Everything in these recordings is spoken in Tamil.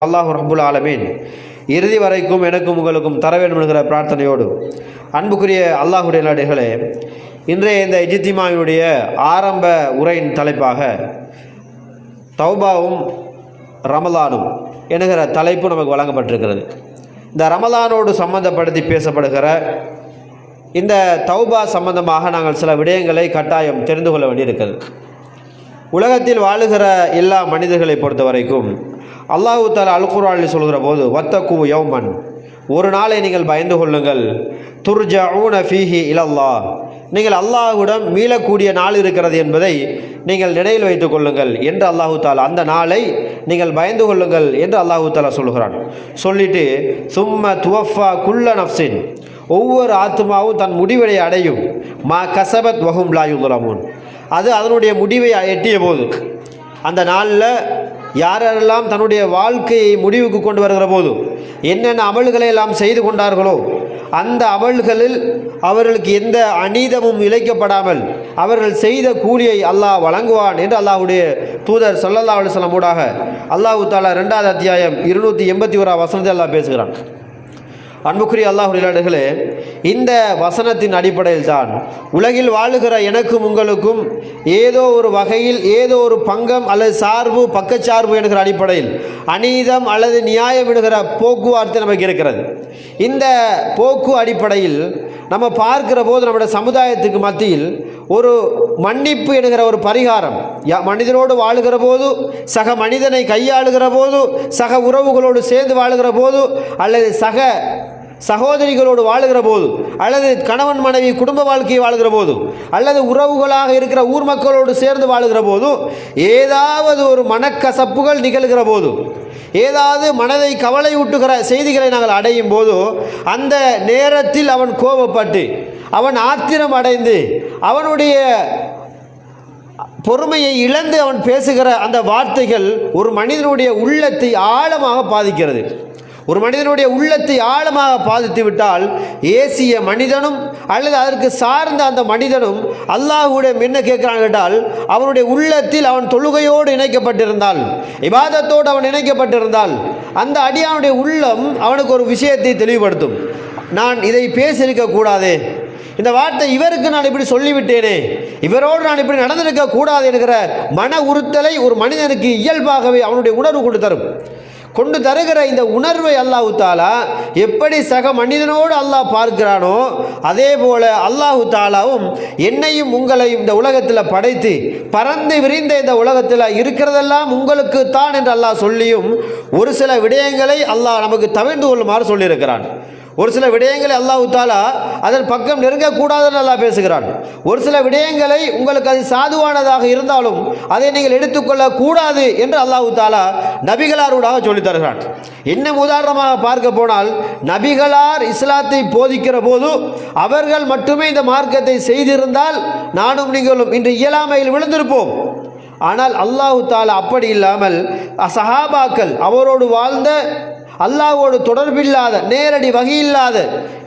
அல்லாஹ் ரப்புல் ஆலமீன் இறுதி வரைக்கும் எனக்கும் உங்களுக்கும் தர வேண்டும் என்கிற பிரார்த்தனையோடு அன்புக்குரிய அல்லாஹுடைய நாடுகளே, இன்றைய இந்த இஜ்திமாவினுடைய ஆரம்ப உரையின் தலைப்பாக தௌபாவும் ரமலானும் என்கிற தலைப்பு நமக்கு வழங்கப்பட்டிருக்கிறது. இந்த ரமலானோடு சம்பந்தப்படுத்தி பேசப்படுகிற இந்த தௌபா சம்பந்தமாக நாங்கள் சில விடயங்களை கட்டாயம் தெரிந்து கொள்ள வேண்டியிருக்கிறது. உலகத்தில் வாழுகிற எல்லா மனிதர்களை பொறுத்த வரைக்கும் அல்லாஹு தஆலா அல் குர்ஆனில் சொல்கிற போது வத்தகு யௌமன், ஒரு நாளை நீங்கள் பயந்து கொள்ளுங்கள், துர்ஜஊன ஃபீஹி இலல்லாஹ், நீங்கள் அல்லாஹ்விடம் மீளக்கூடிய நாள் இருக்கிறது என்பதை நீங்கள் நினைவில் வைத்துக் கொள்ளுங்கள் என்று அல்லாஹு தஆலா, அந்த நாளை நீங்கள் பயந்து கொள்ளுங்கள் என்று அல்லாஹு தஆலா சொல்கிறான். சொல்லிட்டு சும்ம துவஃபா குல்ல நஃப்ஸின், ஒவ்வொரு ஆத்மாவும் தன் முடிவை அடையும், மா கஸபத் வஹும் லா யுظலமூன், அது அதனுடைய முடிவை எட்டிய போது, அந்த நாளில் யாரெல்லாம் தன்னுடைய வாழ்க்கையை முடிவுக்கு கொண்டு வருகிற போது என்னென்ன அமல்களை எல்லாம் செய்து கொண்டார்களோ அந்த அமல்களில் அவர்களுக்கு எந்த அநீதமும் இழைக்கப்படாமல் அவர்கள் செய்த கூலியை அல்லாஹ் வழங்குவான் என்று அல்லாஹ்வுடைய தூதர் ஸல்லல்லாஹு அலைஹி வஸல்லம் ஊடாக அல்லாஹு தஆலா 2வது அத்தியாயம் 281 வசனத்தில் அல்லாஹ் பேசுகிறான். அன்புக்குரிய அல்லாஹ்வுடைய நாடுகளே, இந்த வசனத்தின் அடிப்படையில் தான் உலகில் வாழுகிற எனக்கும் உங்களுக்கும் ஏதோ ஒரு வகையில் ஏதோ ஒரு பங்கம் அல்லது சார்பு பக்கச்சார்பு என்கிற அடிப்படையில் அநீதம் அல்லது நியாயம் என்கிற போக்குவரத்து நமக்கு இருக்கிறது. இந்த போக்கு அடிப்படையில் நம்ம பார்க்கிற போது நம்முடைய சமுதாயத்துக்கு மத்தியில் ஒரு மன்னிப்பு என்கிற ஒரு பரிகாரம், மனிதனோடு வாழுகிற போது, சக மனிதனை கையாளுகிற போது, சக உறவுகளோடு சேர்ந்து வாழுகிற போது, அல்லது சக சகோதரிகளோடு வாழுகிற போது, அல்லது கணவன் மனைவி குடும்ப வாழ்க்கையை வாழுகிற போது, அல்லது உறவுகளாக இருக்கிற ஊர் மக்களோடு சேர்ந்து வாழுகிற போது ஏதாவது ஒரு மனக்கசப்புகள் நிகழ்கிற போது, ஏதாவது மனதை கவலை ஊட்டுகிற செய்திகளை நாங்கள் அடையும் போது அந்த நேரத்தில் அவன் கோபப்பட்டு அவன் ஆத்திரம் அடைந்து அவனுடைய பொறுமையை இழந்து அவன் பேசுகிற அந்த வார்த்தைகள் ஒரு மனிதனுடைய உள்ளத்தை ஆழமாக பாதிக்கிறது. ஒரு மனிதனுடைய உள்ளத்தை ஆழமாக பாதித்து விட்டால் ஏசிய மனிதனும் அல்லது அதற்கு சார்ந்த அந்த மனிதனும் அல்லாஹ்வுடைய என்ன கேட்கிறான் கேட்டால், அவனுடைய உள்ளத்தில் அவன் தொழுகையோடு இணைக்கப்பட்டிருந்தால், இபாதத்தோடு அவன் இணைக்கப்பட்டிருந்தால், அந்த அடியானுடைய உள்ளம் அவனுக்கு ஒரு விஷயத்தை தெளிவுபடுத்தும். நான் இதை பேசியிருக்க கூடாதே, இந்த வார்த்தை இவருக்கு நான் இப்படி சொல்லிவிட்டேனே, இவரோடு நான் இப்படி நடந்திருக்க கூடாது என்கிற மன உறுத்தலை ஒரு மனிதனுக்கு இயல்பாகவே அவனுடைய உணர்வு கொண்டு தருகிற இந்த உணர்வை அல்லாஹு தஆலா எப்படி சக மனிதனோடு அல்லாஹ் பார்க்கிறானோ அதே போல அல்லாஹு தஆலாவும் என்னையும் உங்களையும் இந்த உலகத்தில் படைத்து பறந்து விரிந்த இந்த உலகத்தில் இருக்கிறதெல்லாம் உங்களுக்கு தான் என்று அல்லாஹ் சொல்லியும் ஒரு சில விடயங்களை அல்லாஹ் நமக்கு தவிர்த்து கொள்ளுமாறு சொல்லியிருக்கிறான். ஒரு சில விடயங்களை அல்லாஹு தஆலா அதன் பக்கம் நெருங்கக்கூடாதுன்னு அல்லாஹ் பேசுகிறான். ஒரு சில விடயங்களை உங்களுக்கு அது சாதுவானதாக இருந்தாலும் அதை நீங்கள் எடுத்துக்கொள்ளக்கூடாது என்று அல்லாஹு தஆலா நபிகளாரோடாக சொல்லித் தருகிறான். இன்னும் உதாரணமாக பார்க்க போனால், நபிகளார் இஸ்லாத்தை போதிக்கிற போது அவர்கள் மட்டுமே இந்த மார்க்கத்தை செய்திருந்தால் நானும் நீங்களும் இன்று இயலாமையில் விழுந்திருப்போம். ஆனால் அல்லாஹு தஆலா அப்படி இல்லாமல் சஹாபாக்கள், அவரோடு வாழ்ந்த அல்லாஹ்வோடு தொடர்பில்லாத நேரடி வகையில்லாத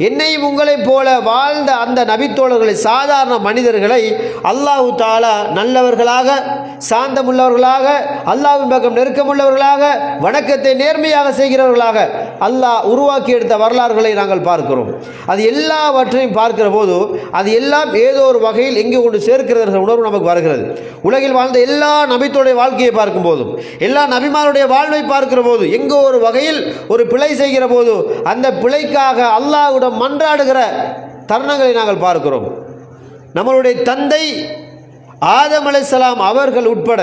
என்னையும் உங்களைப் போல வாழ்ந்த அந்த நபித்தோழர்களை, சாதாரண மனிதர்களை அல்லாஹு தஆலா நல்லவர்களாக, சாந்தமுள்ளவர்களாக, அல்லாஹ்வின் பக்கம் நெருக்கமுள்ளவர்களாக, வணக்கத்தை நேர்மையாக செய்கிறவர்களாக அல்லாஹ் உருவாக்கி எடுத்த வரலாறுகளை நாங்கள் பார்க்கிறோம். அது எல்லாவற்றையும் பார்க்கிற போது அது எல்லாம் ஏதோ ஒரு வகையில் எங்கே கொண்டு சேர்க்கிறது உணர்வு நமக்கு வருகிறது. உலகில் வாழ்ந்த எல்லா நபித்தோடைய வாழ்க்கையை பார்க்கும் போதும், எல்லா நபிமாருடைய வாழ்வை பார்க்கிற போது எங்கோ ஒரு வகையில் ஒரு பிழை செய்கிற போது அந்த பிழைக்காக அல்லாஹ்விடம் மன்றாடுகிற தருணங்களை நாங்கள் பார்க்கிறோம். நம்மளுடைய தந்தை ஆதம் அலைஹிஸ்ஸலாம் அவர்கள் உட்பட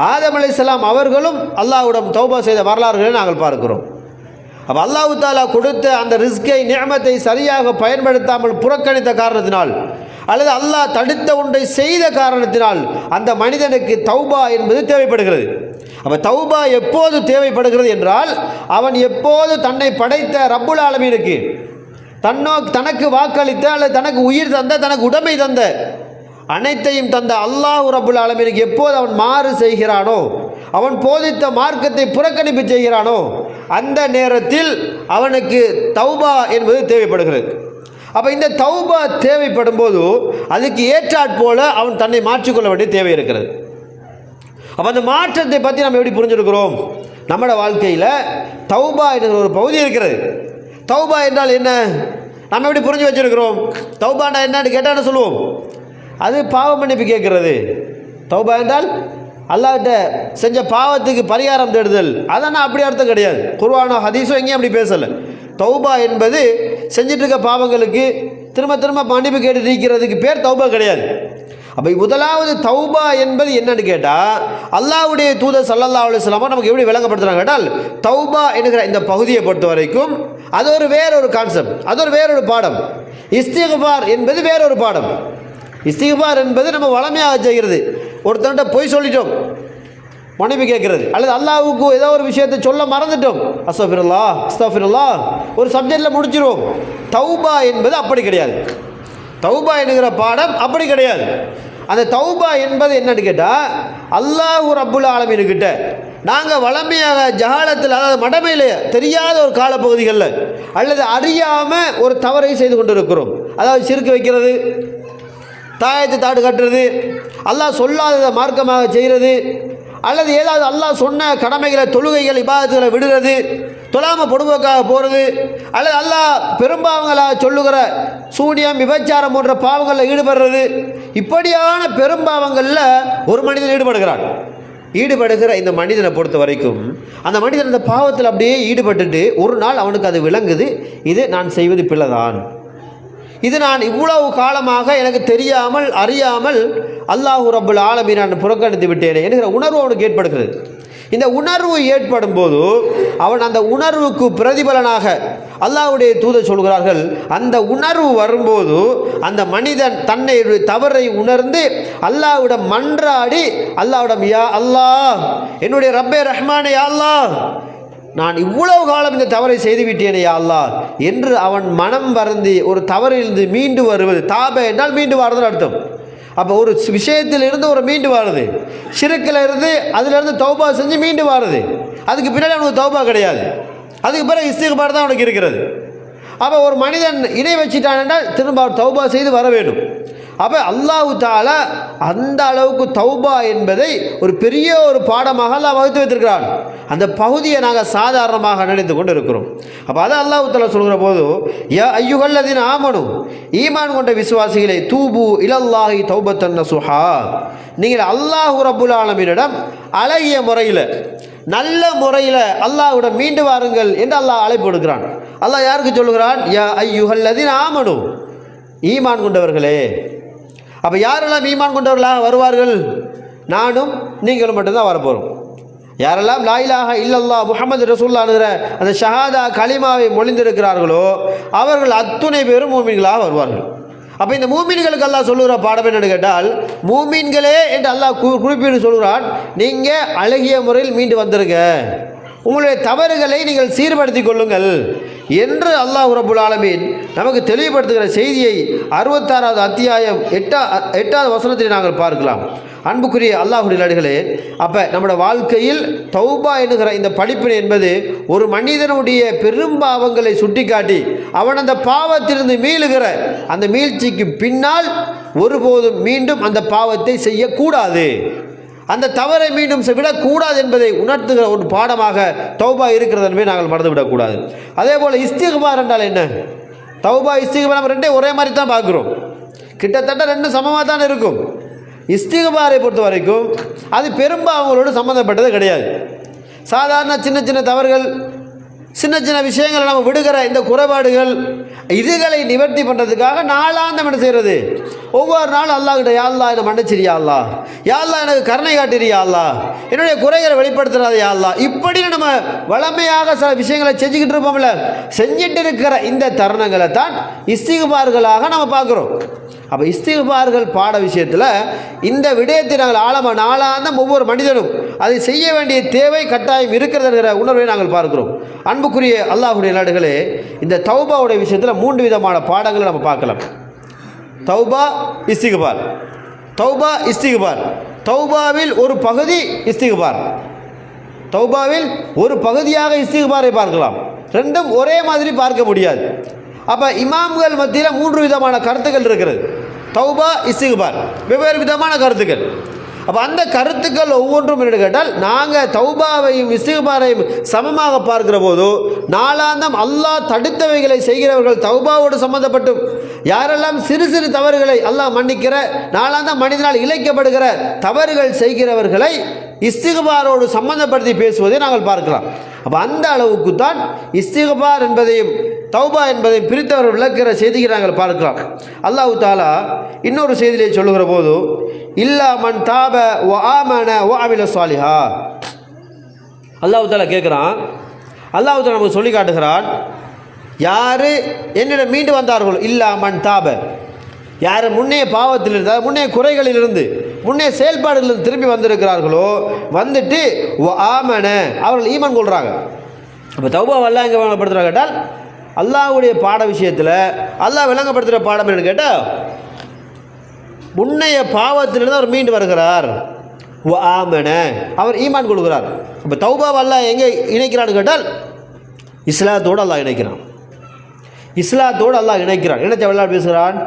ஆதம் அலைஹிஸ்ஸலாம் அவர்களும் அல்லாஹ்விடம் தௌபா செய்த வரலாறுகளை நாங்கள் பார்க்கிறோம். அப்போ அல்லாஹு தஆலா கொடுத்த அந்த ரிஸ்கை, நிஅமத்தை சரியாக பயன்படுத்தாமல் புறக்கணித்த காரணத்தினால், அல்லது அல்லாஹ் தடுத்த ஒன்றை செய்த காரணத்தினால் அந்த மனிதனுக்கு தௌபா என்பது தேவைப்படுகிறது. அப்போ தௌபா எப்போது தேவைப்படுகிறது என்றால், அவன் எப்போது தன்னை படைத்த ரப்புல் ஆலமீனுக்கு, தனக்கு வாக்களித்த அல்லது தனக்கு உயிர் தந்த, தனக்கு உடைமை தந்த, அனைத்தையும் தந்த அல்லாஹ் ரப்புல் ஆலமீனுக்கு எப்போது அவன் மாறு செய்கிறானோ, அவன் போதித்த மார்க்கத்தை புறக்கணிப்பு செய்கிறானோ அந்த நேரத்தில் அவனுக்கு தௌபா என்பது தேவைப்படுகிறது. அப்போ இந்த தௌபா தேவைப்படும் போது அதுக்கு ஏற்றாற்போல அவன் தன்னை மாற்றிக்கொள்ள வேண்டிய தேவை இருக்கிறது. அப்போ அந்த மாற்றத்தை பற்றி நம்ம எப்படி புரிஞ்சுருக்கிறோம்? நம்மளோட வாழ்க்கையில் தௌபா என்கிற ஒரு பகுதி இருக்கிறது. தௌபா என்றால் என்ன? நம்ம எப்படி புரிஞ்சு வச்சுருக்கிறோம்? தௌபாண்டா என்னன்னு கேட்டான்னு சொல்லுவோம், அது பாவ மன்னிப்பு கேட்குறது. தௌபா என்றால் அல்லாஹ்கிட்ட செஞ்ச பாவத்துக்கு பரிகாரம் தேடுதல். அதான் அப்படி அர்த்தம் கிடையாது. குர்ஆனோ ஹதீஸோ எங்கேயும் அப்படி பேசலை. தௌபா என்பது செஞ்சிட்டு இருக்க பாவங்களுக்கு திரும்ப திரும்ப மன்னிப்பு கேட்டு நீக்கிறதுக்கு பேர் தௌபா கிடையாது. அப்போ முதலாவது தௌபா என்பது என்னன்னு கேட்டால், அல்லாஹ்வுடைய தூதர் ஸல்லல்லாஹு அலைஹி வஸல்லம் நமக்கு எப்படி விளங்கப்படுத்துகிறாங்க கேட்டால், தௌபா என்கிற இந்த பகுதியை பொறுத்த வரைக்கும் அது ஒரு வேறொரு கான்செப்ட், அது ஒரு வேறொரு பாடம். இஸ்திக்ஃபார் என்பது வேறொரு பாடம். இஸ்திக்ஃபார் என்பது நம்ம வளமையாக செய்கிறது. ஒருத்தன்ட்ட பொய் சொல்லிட்டோம், மன்னிப்பு கேட்கறது, அல்லது அல்லாஹ்வுக்கு ஏதோ ஒரு விஷயத்தை சொல்ல மறந்துட்டோம், அஸ்தக்ஃபிருல்லாஹ் அஸ்தக்ஃபிருல்லாஹ் ஒரு சப்ஜெக்டில் முடிச்சிருவோம். தௌபா என்பது அப்படி கிடையாது. தௌபா என்கிற பாடம் அப்படி கிடையாது. அந்த தௌபா என்பது என்னன்னு கேட்டால், அல்லாஹ் ரப்புல் ஆலமீன்கிட்ட நாங்கள் வளமையாக ஜஹாலத்தில், அதாவது மடமையில் தெரியாத ஒரு காலப்பகுதிகளில் அல்லது அறியாமல் ஒரு தவறை செய்து கொண்டு இருக்கிறோம். அதாவது சிறுக்கு வைக்கிறது, தாயத்து தாடு கட்டுறது, அல்லாஹ் சொல்லாததை மார்க்கமாக செய்கிறது, அல்லது ஏதாவது அல்லாஹ் சொன்ன கடமைகளை, தொழுகைகள், இபாதத்துகளை விடுறது, தொழாமல் பொடும்போக்காக போகிறது, அல்லது அல்லாஹ் பெரும்பாவங்களாக சொல்லுகிற சூனியம், விபச்சாரம் போன்ற பாவங்களில் ஈடுபடுறது. இப்படியான பெரும்பாவங்களில் ஒரு மனிதன் ஈடுபடுகிற இந்த மனிதனை பொறுத்த வரைக்கும் அந்த மனிதன் அந்த பாவத்தில் அப்படியே ஈடுபட்டுட்டு ஒரு நாள் அவனுக்கு அது விளங்குது, இது நான் செய்வது பிழைதான், இது நான் இவ்வளவு காலமாக எனக்கு தெரியாமல் அறியாமல் அல்லாஹ் ரப்புல் ஆலமீன் நான் புறக்கணித்து விட்டேனே என்கிற உணர்வு அவனுக்கு ஏற்படுகிறது. இந்த உணர்வு ஏற்படும் போது அவன் அந்த உணர்வுக்கு பிரதிபலனாக அல்லாஹ்வுடைய தூதர் சொல்கிறார்கள், அந்த உணர்வு வரும்போது அந்த மனிதன் தன்னை தவறை உணர்ந்து அல்லாஹ்விடம் மன்றாடி, அல்லாஹ்விடம் யா அல்லாஹ், என்னுடைய ரப்பே ரஹ்மானே யா அல்லாஹ், நான் இவ்வளவு காலம் இந்த தவறை செய்துவிட்டேனே யா அல்லாஹ் என்று அவன் மனம் வருந்தி ஒரு தவறிலிருந்து மீண்டு வருவது. தாப என்றால் மீண்டு வருதுன்னு அர்த்தம். அப்போ ஒரு விஷயத்திலிருந்து ஒரு மீண்டு வாருது, ஷிர்க்கில் இருந்து அதிலிருந்து தௌபா செஞ்சு மீண்டு வாருது. அதுக்கு பின்னாடி அவனுக்கு தௌபா கிடையாது, அதுக்கு பிறகு இஸ்திக்பார் தான் அவனுக்கு இருக்கிறது. அப்போ ஒரு மனிதன் இணை வச்சிட்டான் என்றால் திரும்ப அவர் தௌபா செய்து வர வேண்டும். அப்போ அல்லாஹ் தஆலா அந்த அளவுக்கு தௌபா என்பதை ஒரு பெரிய ஒரு பாடமாக அல்லாஹ் வகுத்து வைத்திருக்கிறான். அந்த பகுதியை நாங்கள் சாதாரணமாக நினைத்து கொண்டு இருக்கிறோம். அப்போ அதை அல்லாஹ் தஆலா சொல்கிற போது, யா அய்யுஹல்லதீன ஆமனு, ஈமான் கொண்ட விசுவாசிகளை, தூபு இலல்லாஹி தௌபத்தன் நசுஹா, நீங்கள் அல்லாஹ் ரப்புல் ஆலமீனிடம் அழகிய முறையில், நல்ல முறையில் அல்லாஹ்விடம் மீண்டு வாருங்கள் என்று அல்லாஹ் அழைப்பு கொடுக்கிறான். அல்லாஹ் யாருக்கு சொல்லுகிறான்? யா அய்யுஹல்லதீன ஆமனு, ஈமான் கொண்டவர்களே. அப்போ யாரெல்லாம் ஈமான் கொண்டவர்களாக வருவார்கள்? நானும் நீங்களும் மட்டும்தான் வரப்போகிறோம். யாரெல்லாம் லா இலாஹா இல்லல்லாஹ் முஹம்மது ரசூலுல்லாஹ்ங்கிற அந்த ஷஹாதா கலிமாவை மொழிந்திருக்கிறார்களோ அவர்கள் அத்துணை பேரும் மூமின்களாக வருவார்கள். அப்போ இந்த மூமின்களுக்கு அல்லாஹ் சொல்லுகிற பாடம் என்னன்னு கேட்டால், மூமின்களே என்று அல்லாஹ் குறிப்பிட்டு சொல்கிறான், நீங்கள் அழகிய முறையில் மீண்டு வந்துருங்க, உங்களுடைய தவறுகளை நீங்கள் சீர்படுத்திக் கொள்ளுங்கள் என்று அல்லாஹ் ரப்புல் ஆலமீன் நமக்கு தெளிவுபடுத்துகிற செய்தியை 66வது அத்தியாயம் 8வது வசனத்தில் நாங்கள் பார்க்கலாம். அன்புக்குரிய அல்லாஹ்வுடைய நல்லடிகளே, அப்போ நம்முடைய வாழ்க்கையில் தௌபா என்கிற இந்த படிப்பினை என்பது ஒரு மனிதனுடைய பெரும்பாவங்களை சுட்டிக்காட்டி அவன் அந்த பாவத்திலிருந்து மீளுகிற அந்த மீழ்ச்சிக்கு பின்னால் ஒருபோதும் மீண்டும் அந்த பாவத்தை செய்யக்கூடாது, அந்த தவறை மீண்டும் விடக்கூடாது என்பதை உணர்த்துகிற ஒரு பாடமாக தௌபா இருக்கிறது என்பதை நாங்கள் மறந்துவிடக்கூடாது. அதே போல் இஸ்திக்பார் என்றால் என்ன? தௌபா இஸ்திக்பார் நம்ம ரெண்டே ஒரே மாதிரி தான் பார்க்குறோம், கிட்டத்தட்ட ரெண்டும் சமமாக தான் இருக்கும். இஸ்திக்பாரை பொறுத்த வரைக்கும் அது பெரும்பாவங்களோடு சம்மந்தப்பட்டது கிடையாது. சாதாரண சின்ன சின்ன தவறுகள், சின்ன சின்ன விஷயங்களை நம்ம விடுகிற இந்த குறைபாடுகள், இதுகளை நிவர்த்தி பண்ணுறதுக்காக நாளாந்தம் என்ன செய்கிறது? ஒவ்வொரு நாளும் அல்லாஹ்கிட்ட, யா அல்லாஹ் என்னை மன்னிச்சிரியா அல்லாஹ், யா அல்லாஹ் எனக்கு கருணை காட்டிரியா அல்லாஹ், என்னுடைய குறைகளை வெளிப்படுத்துறாத யா அல்லாஹ், இப்படின்னு நம்ம வளமையாக சில விஷயங்களை செஞ்சுக்கிட்டு இருப்போம்ல. செஞ்சுட்டு இருக்கிற இந்த தருணங்களை தான் இஸ்திக்பார்களாக நம்ம பார்க்குறோம். அப்போ இஸ்திக்பார்கள் பாட விஷயத்தில் இந்த விடயத்தை நாங்கள் ஆழமாக நாளாந்தம் ஒவ்வொரு மனிதனும் அதை செய்ய வேண்டிய தேவை கட்டாயம் இருக்கிறதுங்கிற உணர்வை நாங்கள் பார்க்கிறோம். அன்புக்குரிய அல்லாஹ்வுடைய நாடுகளே, இந்த தௌபாவுடைய விஷயத்தில் 3 விதமான பாடங்களை நம்ம பார்க்கலாம். தௌபா, இஸ்திக்பார். தௌபா, இஸ்திக்பார். தௌபாவில் ஒரு பகுதி இஸ்திக்பார், தௌபாவில் ஒரு பகுதியாக இஸ்திக்பாரை பார்க்கலாம். ரெண்டும் ஒரே மாதிரி பார்க்க முடியாது. அப்போ இமாம்கள் மத்தியில் 3 விதமான கருத்துக்கள் இருக்கிறது. தௌபா, இஸ்திக்பார், வெவ்வேறு விதமான கருத்துக்கள். அப்போ அந்த கருத்துக்கள் ஒவ்வொன்றும் என்று கேட்டால் நாங்கள் தௌபாவையும் இஸ்திக்பாரையும் சமமாக பார்க்கிற போது நாளாந்தம் அல்லாஹ் தடுத்தவைகளை செய்கிறவர்கள் தௌபாவோடு சம்பந்தப்பட்டும் யாரெல்லாம் சிறு சிறு தவறுகளை அல்லாஹ் மன்னிக்கிற நாளாந்தம் மனிதனால் இழைக்கப்படுகிற தவறுகள் செய்கிறவர்களை இஸ்திக்பாரோடு சம்பந்தப்படுத்தி பேசுவதை நாங்கள் பார்க்கலாம். அப்போ அந்த அளவுக்கு தான் இஸ்திக்பார் என்பதையும் தௌபா என்பதையும் பிரித்தவர் விளக்கிற செய்தியை நாங்கள் பார்க்கலாம். அல்லாஹ் தஆலா இன்னொரு செய்தியை சொல்லுகிற போது இல்லா மன் தாப வ ஆமன வ அமில ஸாலிஹா, அல்லாஹ் தஆலா கேட்குறான், அல்லாஹ் தஆலா நமக்கு சொல்லி காட்டுகிறான், யார் என்னிடம் மீண்டு வந்தார்களோ இல்லா மன் தாப, யார் முன்னே பாவத்திலிருந்து முன்னே குறைகளிலிருந்து முன்னே செயல்பாடுகளிலிருந்து திரும்பி வந்திருக்கிறார்களோ வந்துட்டு வ ஆமன அவர்கள் ஈமான் கொள்கிறாங்க. அப்போ தௌபா அல்லாஹ் எங்கே விளங்கப்படுத்துகிறாங்க கேட்டால் அல்லாஹ்வுடைய பாட விஷயத்தில் அல்லாஹ் விளங்கப்படுத்துகிற பாடம் என்னன்னு கேட்டால் முன்னைய பாவத்திலிருந்து அவர் மீண்டு வருகிறார். வ ஆமன அவர் ஈமான் கொள்கிறார். இப்போ தௌபா அல்லாஹ் எங்கே இணைக்கிறான்னு கேட்டால் இஸ்லாத்தோடு அல்லாஹ் இணைக்கிறான். இஸ்லாத்தோடு அல்லாஹ் இணைக்கிறான். இணைச்ச விளையாட பேசுகிறான்,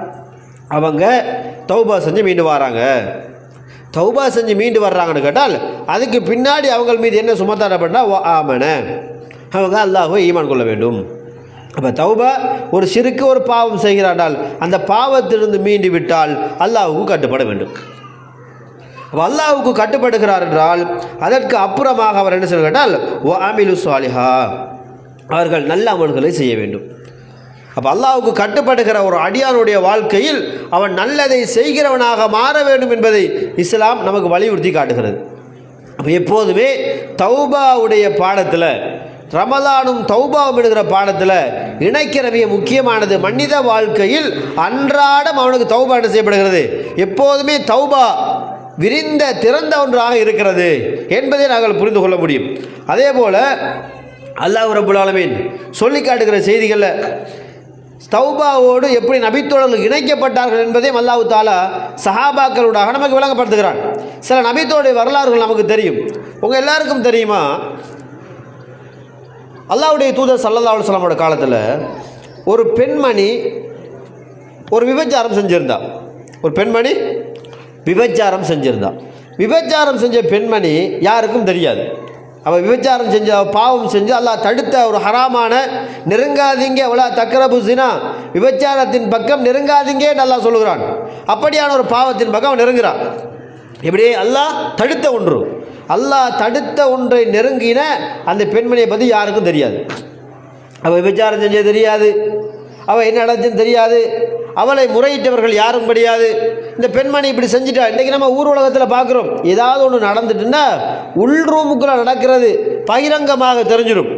அவங்க தௌபா செஞ்சு மீண்டு வராங்க. தௌபா செஞ்சு மீண்டு வர்றாங்கன்னு கேட்டால் அதுக்கு பின்னாடி அவங்க மீது என்ன சுமத்தாடப்பட்டா வ ஆமன அவங்க அல்லாஹ்வை ஈமான் கொள்ள வேண்டும். அப்போ தௌபா ஒரு சிறுக்கு ஒரு பாவம் செய்கிறாண்டால் அந்த பாவத்திலிருந்து மீண்டு விட்டால் அல்லாஹ்வுக்கு கட்டுப்பட வேண்டும். அப்போ அல்லாஹ்வுக்கு கட்டுப்படுகிறார் என்றால் அதற்கு அப்புறமாக அவர் என்ன சொல்ல கேட்டால் வ அமிலு ஸாலிஹா அவர்கள் நல்ல அமல்களை செய்ய வேண்டும். அப்போ அல்லாஹ்வுக்கு கட்டுப்படுகிற ஒரு அடியானுடைய வாழ்க்கையில் அவன் நல்லதை செய்கிறவனாக மாற வேண்டும் என்பதை இஸ்லாம் நமக்கு வலியுறுத்தி காட்டுகிறது. அப்போ எப்போதுமே தௌபாவுடைய பாடத்தில் ரமலானும் தௌபாவும் என்கிற பாடத்தில் இணைக்கிற மிக முக்கியமானது மனித வாழ்க்கையில் அன்றாடம் அவனுக்கு தௌபா என்ன செய்யப்படுகிறது, எப்போதுமே தௌபா விரிந்த திறந்த ஒன்றாக இருக்கிறது என்பதை நாங்கள் புரிந்து கொள்ள முடியும். அதே போல் அல்லாஹ் ரப்புல் ஆலமீன் சொல்லி காட்டுகிற செய்திகளில் தௌபாவோடு எப்படி நபித்தோழர்கள் இணைக்கப்பட்டார்கள் என்பதையும் அல்லாஹ் தஆலா சஹாபாக்களோடாக நமக்கு விளங்கப்படுத்துகிறான். சில நபித்தோடைய வரலாறுகள் நமக்கு தெரியும். உங்கள் எல்லாருக்கும் தெரியுமா, அல்லாஹ்வுடைய தூதர் ஸல்லல்லாஹு அலைஹி வஸல்லமோட காலத்தில் ஒரு பெண்மணி ஒரு விபச்சாரம் செஞ்சிருந்தா. ஒரு பெண்மணி விபச்சாரம் செஞ்சிருந்தா. விபச்சாரம் செஞ்ச பெண்மணி யாருக்கும் தெரியாது. அவள் விபச்சாரம் செஞ்ச பாவம் செஞ்சு அல்லாஹ் தடுத்த ஒரு ஹராமான நெருங்காதீங்க வலா தக்ரபு ஸினா விபச்சாரத்தின் பக்கம் நெருங்காதீங்க அல்லாஹ் சொல்லுகிறான். அப்படியான ஒரு பாவத்தின் பக்கம் அவன் நெருங்குறான். இப்படியே அல்லாஹ் தடுத்த ஒன்று, அல்லாஹ் தடுத்த ஒன்றை நெருங்கின அந்த பெண்மணியை பற்றி யாருக்கும் தெரியாது. அவள் விபச்சாரம் செஞ்சது தெரியாது, அவள் என்ன நடந்துன்னு தெரியாது, அவளை முறையிட்டவர்கள் யாரும் கிடையாது. இந்த பெண்மணி இப்படி செஞ்சுட்டா. இன்றைக்கி நம்ம ஊர் உலகத்தில் பார்க்குறோம், ஏதாவது ஒன்று நடந்துட்டுன்னா உள் ரூமுக்குள்ளே நடக்கிறது பகிரங்கமாக தெரிஞ்சிடும்.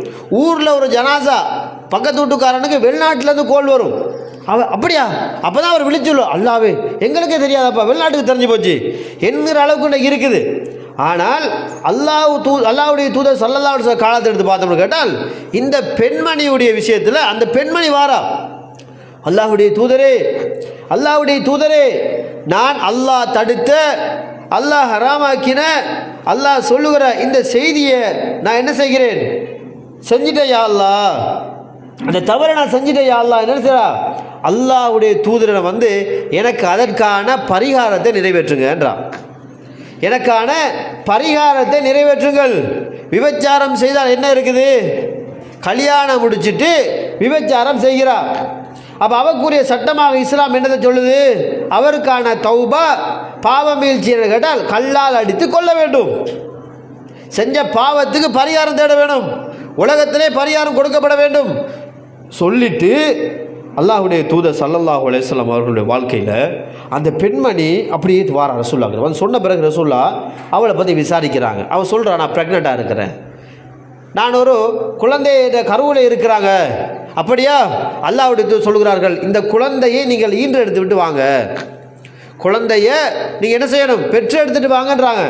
ஊரில் ஒரு ஜனாசா பக்கத்து வீட்டுக்காரனுக்கு வெளிநாட்டிலேருந்து கோல் வரும். அப்படியா, அப்போ தான் அவர் விழிச்சுள்ளும், அல்லாவே எங்களுக்கே தெரியாதப்பா, வெளிநாட்டுக்கு தெரிஞ்சு போச்சு என்கிற அளவுக்கு இன்றைக்கி இருக்குது. ஆனால் அல்லாஹ்வுடைய தூதர் ஸல்லல்லாஹு அலைஹி வஸல்லம் காலத்தை எடுத்து பார்த்தோம்னு கேட்டால் இந்த பெண்மணியுடைய விஷயத்தில் அந்த பெண்மணி வாரா, அல்லாஹ்வுடைய தூதரே நான் அல்லாஹ் தடுத்த அல்லாஹ் ஹராமாக்கின அல்லாஹ் சொல்லுகிற இந்த செய்தியை நான் என்ன செய்கிறேன், செஞ்சிட்டேன் யா அல்லாஹ், அந்த தவறை நான் செஞ்சிட்டேன் யா அல்லாஹ். என்ன செய்றா, அல்லாஹ்வுடைய தூதரை வந்து எனக்கு அதற்கான பரிகாரத்தை நிறைவேற்றுங்க என்றான். எனக்கான பரிகாரத்தை நிறைவேற்றுங்கள். விபச்சாரம் செய்தால் என்ன இருக்குது, கல்யாணம் முடிச்சுட்டு விபச்சாரம் செய்கிறார். அப்போ அவருக்குரிய சட்டமாக இஸ்லாம் என்னதை சொல்லுது, அவருக்கான தௌபா பாவம் வீழ்ச்சி என்று கேட்டால் கல்லால் அடித்து கொள்ள வேண்டும். செஞ்ச பாவத்துக்கு பரிகாரம் தேட வேணும், உலகத்திலே பரிகாரம் கொடுக்கப்பட வேண்டும் சொல்லிட்டு அல்லாஹ்வுடைய தூதர் ஸல்லல்லாஹு அலைஹி வஸல்லம் அவர்களுடைய வாழ்க்கையில் அந்த பெண்மணி அப்படியே வார ரசூலுல்லாஹ் வந்து சொன்ன பிறகு ரசூலுல்லாஹ் அவளை பற்றி விசாரிக்கிறாங்க. அவள் சொல்கிறான், நான் ப்ரெக்னெண்ட்டாக இருக்கிறேன், நான் ஒரு குழந்தைய கருவில் இருக்கிறாங்க. அப்படியா, அல்லாஹ்வுடைய தூதர் சொல்கிறார்கள், இந்த குழந்தையை நீங்கள் ஈன்று எடுத்து விட்டு வாங்க, குழந்தைய நீங்கள் என்ன செய்யணும், பெற்று எடுத்துகிட்டு வாங்கன்றாங்க.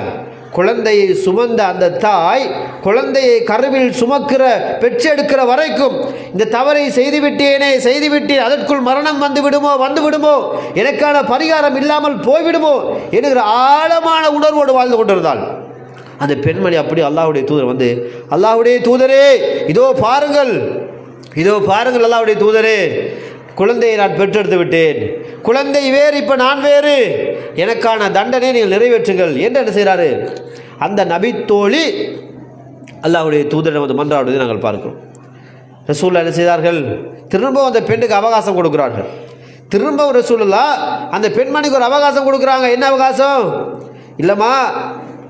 குழந்தையை சுமந்த அந்த தாய் குழந்தையை கருவில் சுமக்கிற பெற்றெடுக்கிற வரைக்கும் இந்த தவறை செய்துவிட்டேன், அதற்குள் மரணம் வந்து விடுமோ, எனக்கான பரிகாரம் இல்லாமல் போய்விடுமோ என்கிற ஆழமான உணர்வோடு வாழ்ந்து கொண்டிருந்தாள் அந்த பெண்மணி. அப்படி அல்லாஹ்வுடைய தூதர் வந்து, அல்லாஹ்வுடைய தூதரே இதோ பாருங்கள் அல்லாஹ்வுடைய தூதரே, குழந்தையை நான் பெற்றெடுத்து விட்டேன், குழந்தை வேறு, இப்போ நான் வேறு, எனக்கான தண்டனை நீங்கள் நிறைவேற்றுங்கள் என்று என்ன செய்கிறாரு அந்த நபித்தோழி அல்லாஹ்வுடைய தூதரிடம் வந்து மன்றாடுவதை நாங்கள் பார்க்கிறோம். ரசூலுல்லாஹ் என்ன செய்தார்கள், திரும்பவும் அந்த பெண்ணுக்கு அவகாசம் கொடுக்கிறார்கள். திரும்பவும் ரசூலுல்லாஹ் அந்த பெண்மணிக்கு ஒரு அவகாசம் கொடுக்குறாங்க. என்ன அவகாசம்? இல்லைம்மா,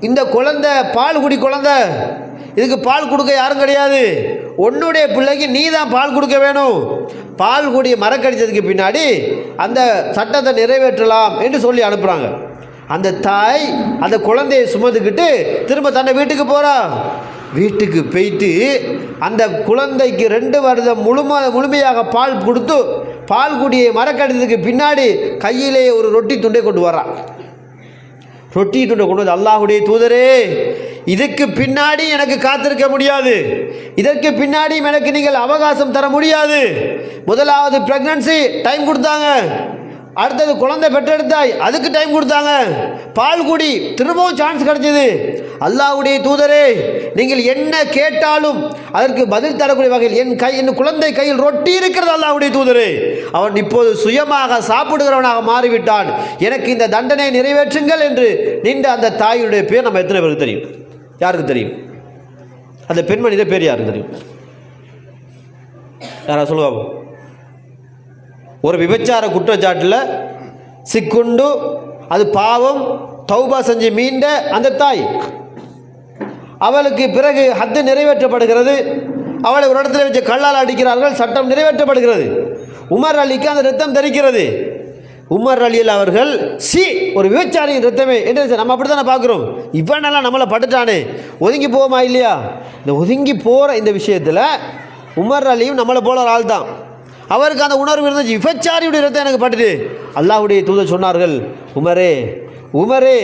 இந்த குழந்தை பால் குடி குழந்தை, இதுக்கு பால் கொடுக்க யாரும் கிடையாது, உன்னுடைய பிள்ளைக்கு நீ தான் பால் கொடுக்க வேணும். பால் குடிய மறக்கடித்ததுக்கு பின்னாடி அந்த சட்டத்தை நிறைவேற்றலாம் என்று சொல்லி அனுப்புகிறாங்க. அந்த தாய் அந்த குழந்தையை சுமந்துக்கிட்டு திரும்ப தன்னை வீட்டுக்கு போகிறா. வீட்டுக்கு போயிட்டு அந்த குழந்தைக்கு 2 வருடம் முழுமையாக பால் கொடுத்து பால் குடியை மறக்கடித்ததுக்கு பின்னாடி கையிலே ஒரு ரொட்டி துண்டை கொண்டு வர்றான். ரொட்டி துண்டை கொண்டு வந்து, அல்லாஹ்வுடைய தூதரே, இதுக்கு பின்னாடி எனக்கு காத்திருக்க முடியாது, இதற்கு பின்னாடியும் எனக்கு நீங்கள் அவகாசம் தர முடியாது. முதலாவது பிரெக்னன்சி டைம் கொடுத்தாங்க, அடுத்தது குழந்தை பெற்றெடுத்தாய் அதுக்கு டைம் கொடுத்தாங்க, பால் குடி திரும்பவும் சான்ஸ் கிடைச்சது. அல்லாஹ்வுடைய தூதரே, நீங்கள் என்ன கேட்டாலும் அதற்கு பதில் தரக்கூடிய வகையில் என் குழந்தை கையில் ரொட்டி இருக்கிறது. அல்லாஹ்வுடைய தூதரே, அவன் இப்போது சுயமாக சாப்பிடுகிறவனாக மாறிவிட்டான், எனக்கு இந்த தண்டனை நிறைவேற்றுங்கள் என்று நின்ற அந்த தாயுடைய பேர் நம்ம எத்தனை பேருக்கு தெரியும்? யாருக்கு தெரியும்? அந்த பெண்மணிയുടെ பேர் யாருக்கு தெரியும்? யாரா சொல்லுவாங்க? ஒரு விபச்சார குற்றச்சாட்டில் சிக்குண்டு அது பாவம் தௌபா செஞ்சு மீண்ட அந்த தாய், அவளுக்கு பிறகு ஹத்து நிறைவேற்றப்படுகிறது. அவளை ஒரு இடத்துல வச்சு கல்லால் அடிக்கிறார்கள், சட்டம் நிறைவேற்றப்படுகிறது. உமர் அலிக்கு அந்த ரத்தம் தெரிக்கிறது. உமர் அலியில் அவர்கள் ஒரு விபச்சாரியின் ரத்தமே என்று நம்ம அப்படி தானே பார்க்குறோம். இவனெல்லாம் நம்மளை பட்டுட்டானே, ஒதுங்கி போவோமா இல்லையா? இந்த ஒதுங்கி போகிற இந்த விஷயத்தில் உமர் அலியும் நம்மளை போல ஒரு ஆள் தான். அவருக்கு அந்த உணர்வு இருந்துச்சு, விபச்சாரியுடைய ரத்தம் எனக்கு பட்டுது. அல்லாஹ்வுடைய தூதர் சொன்னார்கள், உமரே உமரே,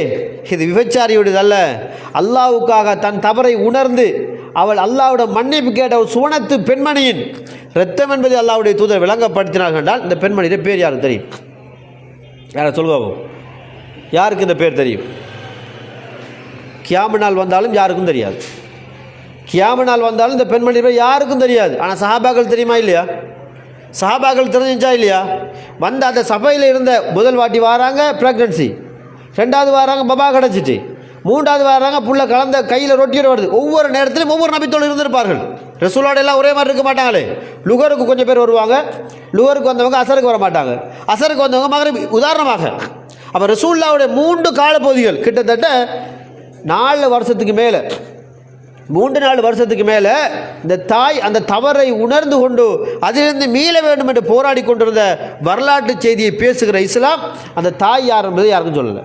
இது விபச்சாரியுடையது அல்ல, அல்லாஹ்வுக்காக தன் தவறை உணர்ந்து அவள் அல்லாஹ்வுடைய மன்னிப்பு கேட்ட ஒரு சுவனத்து பெண்மணியின் ரத்தம் என்பதை அல்லாஹ்வுடைய தூதர் விளங்கப்படுத்தினார்கள் என்றால் இந்த பெண்மணியுடைய பேர் யாருக்கு தெரியும்? யாரை சொல்லுவாங்க? யாருக்கு இந்த பேர் தெரியும்? கியாம நாள் வந்தாலும் யாருக்கும் தெரியாது. கியாம நாள் வந்தாலும் இந்த பெண்மணி பேர் யாருக்கும் தெரியாது. ஆனால் சஹாபாக்கள் தெரியுமா இல்லையா? சஹாபாக்கள் தெரிஞ்சிச்சா இல்லையா? வந்து அந்த சபையில் இருந்த முதல் வாட்டி வராங்க ப்ரெக்னன்சி, 2வது வராங்க பபா கிடச்சிட்டு, 3வது வராங்க புள்ள கலந்த கையில் ரொட்டியோடு வருது. ஒவ்வொரு நேரத்திலும் ஒவ்வொரு நபித்தோடு இருந்திருப்பார்கள். ரசூலோட எல்லாம் ஒரே மாதிரி இருக்க மாட்டாங்களே. லுகருக்கு கொஞ்சம் பேர் வருவாங்க, லுகருக்கு வந்தவங்க அசருக்கு வர மாட்டாங்க, அசருக்கு வந்தவங்க மகரிப். உதாரணமாக அப்போ ரசூலுல்லாஹ்வுடைய 3 காலப்பகுதிகள் கிட்டத்தட்ட 4 வருஷத்துக்கு மேலே, 3-4 வருஷத்துக்கு மேலே இந்த தாய் அந்த தவறை உணர்ந்து கொண்டு அதிலிருந்து மீள வேண்டும் என்று போராடி கொண்டிருந்த வரலாற்று செய்தியை பேசுகிற இஸ்லாம் அந்த தாய் யார் என்பதை யாருக்கும் சொல்லலை.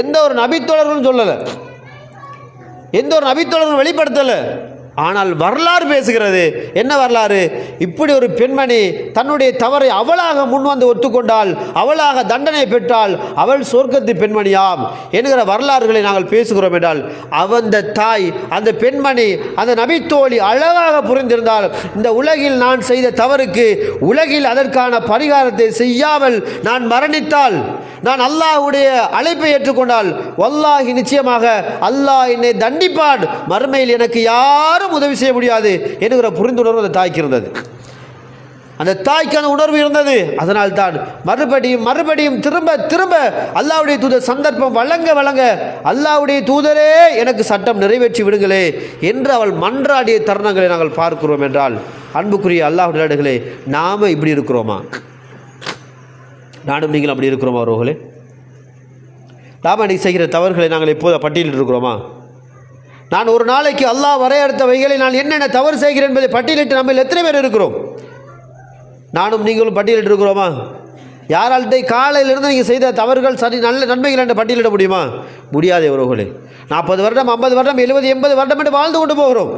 எந்த ஒரு நபித்தோழர்களும் சொல்லலை, எந்த ஒரு நபித்தோழர்களும் வெளிப்படுத்தலை. ஆனால் வரலாறு பேசுகிறது. என்ன வரலாறு? இப்படி ஒரு பெண்மணி தன்னுடைய தவறை அவளாக முன்வந்து ஒத்துக்கொண்டால், அவளாக தண்டனை பெற்றால் அவள் சொர்க்கத்து பெண்மணியாம் என்கிற வரலாறுகளை நாங்கள் பேசுகிறோம் என்றால், அந்த தாய், அந்த பெண்மணி, அந்த நபித்தோழி அழகாக புரிந்திருந்தால், இந்த உலகில் நான் செய்த தவறுக்கு உலகில் அதற்கான பரிகாரத்தை செய்யாமல் நான் மரணித்தால், நான் அல்லாஹ்வுடைய அழைப்பை ஏற்றுக்கொண்டால், வல்லாஹி நிச்சயமாக அல்லாஹ் என்னை தண்டிப்பான், மறுமையில் எனக்கு யாரும் உதவி செய்ய முடியாது என்கிற புரிந்துணர்வு அந்த தாய்க்கு இருந்தது. அந்த தாய்க்கு அந்த உணர்வு இருந்தது. அதனால் தான் மறுபடியும் திரும்ப அல்லாஹ்வுடைய தூதர் சந்தர்ப்பம் வழங்க அல்லாஹ்வுடைய தூதரே எனக்கு சட்டம் நிறைவேற்றி விடுங்களே என்று அவள் மன்றாடிய தருணங்களை நாங்கள் பார்க்கிறோம் என்றால், அன்புக்குரிய அல்லாஹ்வுடைய நாடுகளே, நாம இப்படி இருக்கிறோமா? நானும் நீங்கள் அப்படி இருக்கிறோமா? அவர்களே, நாம் அன்றைக்கி செய்கிற தவறுகளை நாங்கள் எப்போது பட்டியலிட்டு இருக்கிறோமா? நான் ஒரு நாளைக்கு அல்லாஹ் வரையறுத்த வைகளை நான் என்னென்ன தவறு செய்கிறேன் என்பதை பட்டியலிட்டு நம்ம எத்தனை பேர் இருக்கிறோம்? நானும் நீங்களும் பட்டியலிட்டு இருக்கிறோமா? யாரால்கிட்ட காலையிலிருந்து நீங்கள் செய்த தவறுகள் சரி நல்ல நன்மைகள் என்று பட்டியலிட முடியுமா? முடியாது அவர்களே. 40 வருடம் 50 வருடம் 70 80 வருடம் என்று வாழ்ந்து கொண்டு போகிறோம்,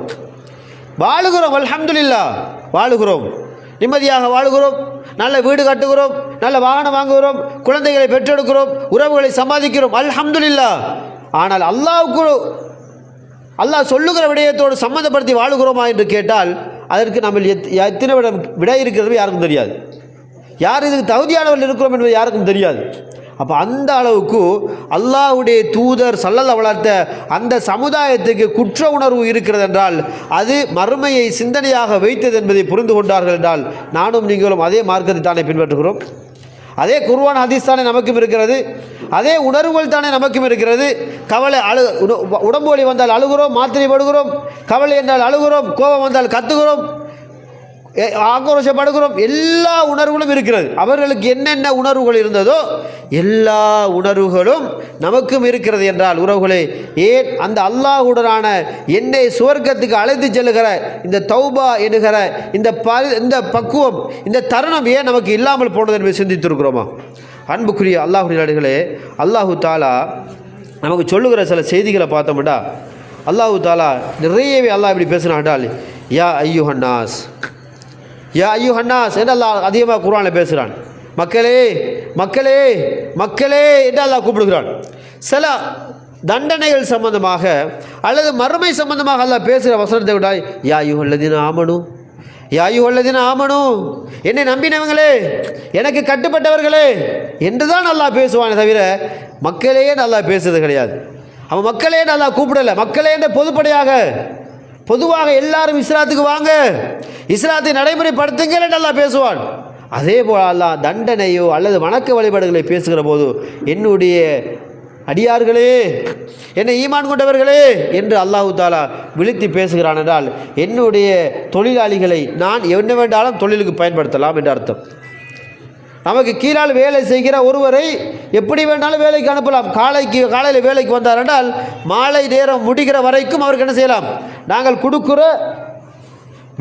வாழுகிறோம். அல்ஹம்துலில்லாஹ், வாழுகிறோம், நிம்மதியாக வாழுகிறோம், நல்ல வீடு கட்டுகிறோம், நல்ல வாகனம் வாங்குகிறோம், குழந்தைகளை பெற்றெடுக்கிறோம், உறவுகளை சம்பாதிக்கிறோம், அல்ஹம்துலில்லாஹ். ஆனால் அல்லாஹ் சொல்லுகிற விடயத்தோடு சம்மந்தப்படுத்தி வாழுகிறோமா என்று கேட்டால் அதற்கு நம்ம எத்தனை விடை இருக்கிறது யாருக்கும் தெரியாது. யார் இதுக்கு தகுதியானவர்கள் இருக்கிறோம் என்பது யாருக்கும் தெரியாது. அப்போ அந்த அளவுக்கு அல்லாஹ்வுடைய தூதர் ஸல்லல்லாஹு வளர்த்த அந்த சமுதாயத்துக்கு குற்ற உணர்வு இருக்கிறது என்றால் அது மறுமையை சிந்தனையாக வைத்தது என்பதை புரிந்து கொண்டார்கள் என்றால் நானும் நீங்களும் அதே மார்க்கத்தை தானே பின்பற்றுகிறோம். அதே குர்ஆன் ஹதீஸ் தானே நமக்கும் இருக்கிறது, அதே உணர்வுகள் தானே நமக்கும் இருக்கிறது. கவலை உடம்பு வலி வந்தால் அழுகிறோம், மாத்திரை போடுகிறோம். கவலை என்றால் அழுகிறோம், கோபம் வந்தால் கத்துகிறோம், ஆக்ரோஷப்படுகிறோம். எல்லா உணர்வுகளும் இருக்கிறது. அவர்களுக்கு என்னென்ன உணர்வுகள் இருந்ததோ எல்லா உணர்வுகளும் நமக்கும் இருக்கிறது என்றால் உறவுகளே, ஏன் அந்த அல்லாஹ்வுடனான என்னை சுவர்க்கத்துக்கு அழைத்து செல்லுகிற இந்த தௌபா என்கிற இந்த பக்குவம், இந்த தருணம் ஏன் நமக்கு இல்லாமல் போனது என்பதை சிந்தித்திருக்கிறோமா? அன்புக்குரிய அல்லாஹ்வுடைய நாடுகளே, அல்லாஹு தாலா நமக்கு சொல்லுகிற சில செய்திகளை பார்த்தோம்டா அல்லாஹு தாலா நிறையவே அல்லாஹ் இப்படி பேசுகிறான். யா ஐயுஹன்னாஸ், யா ஐயுஹன்னாஸ் என்று அல்லாஹ் அதிகமாக குர்ஆனில் பேசுகிறான். மக்களே மக்களே மக்களே என்று அல்லாஹ் கூப்பிடுகிறான். சில தண்டனைகள் சம்பந்தமாக அல்லது மறுமை சம்பந்தமாக அல்லாஹ் பேசுகிற வசனத்தை விட யா ஐயுஹல்லதீன ஆமனு, யா ஐயுஹல்லதீன ஆமனு, என்னை நம்பினவங்களே, எனக்கு கட்டுப்பட்டவர்களே என்று தான் அல்லாஹ் பேசுவானே தவிர மக்களே அல்லாஹ் பேசுறது கிடையாது. அவன் மக்களே அல்லாஹ் கூப்பிடலை. மக்களே என்ற பொதுவாக எல்லாரும் இஸ்லாத்துக்கு வாங்க, இஸ்லாத்தை நடைமுறைப்படுத்துங்கள் என்று அல்லாஹ் பேசுவான். அதே போல் அல்லாஹ் தண்டனையோ அல்லது வணக்க வழிபாடுகளை பேசுகிற போது என்னுடைய அடியார்களே, என்னை ஈமான் கொண்டவர்களே என்று அல்லாஹு தாலா விழித்து பேசுகிறான் என்றால் என்னுடைய தொழிலாளிகளை நான் என்ன வேண்டாலும் தொழிலுக்கு பயன்படுத்தலாம் என்று அர்த்தம். நமக்கு கீழால் வேலை செய்கிற ஒருவரை எப்படி வேணாலும் வேலைக்கு அனுப்பலாம். காலையில் வேலைக்கு வந்தார் என்றால் மாலை நேரம் முடிகிற வரைக்கும் அவருக்கு என்ன செய்யலாம்? நாங்கள் கொடுக்குற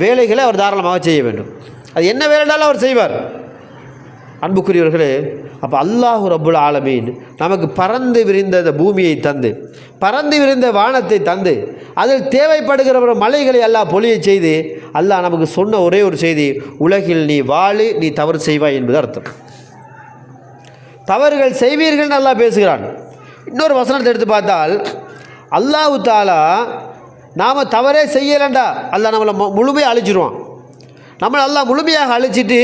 வேலைகளை அவர் தாராளமாக செய்ய வேண்டும். அது என்ன வேலைனாலும் அவர் செய்வார். அன்புக்குரியவர்களே, அப்போ அல்லாஹு ரப்புல் ஆலமீன் நமக்கு பறந்து விரிந்த இந்த பூமியை தந்து, பறந்து விரிந்த வானத்தை தந்து, அதில் தேவைப்படுகிற மலைகளை அல்லாஹ் பொழிய செய்து அல்லாஹ் நமக்கு சொன்ன ஒரே ஒரு செய்தி, உலகில் நீ வாழு, நீ தவறு செய்வாய் என்பது அர்த்தம். தவறுகள் செய்வீர்கள் அல்லாஹ் பேசுகிறான். இன்னொரு வசனத்தை எடுத்து பார்த்தால் அல்லாஹு தாலா நாம் தவறே செய்யலண்டா அல்லாஹ் நம்மளை முழுமையாக அழிச்சிடுவான். நம்மளை அல்லாஹ் முழுமையாக அழிச்சிட்டு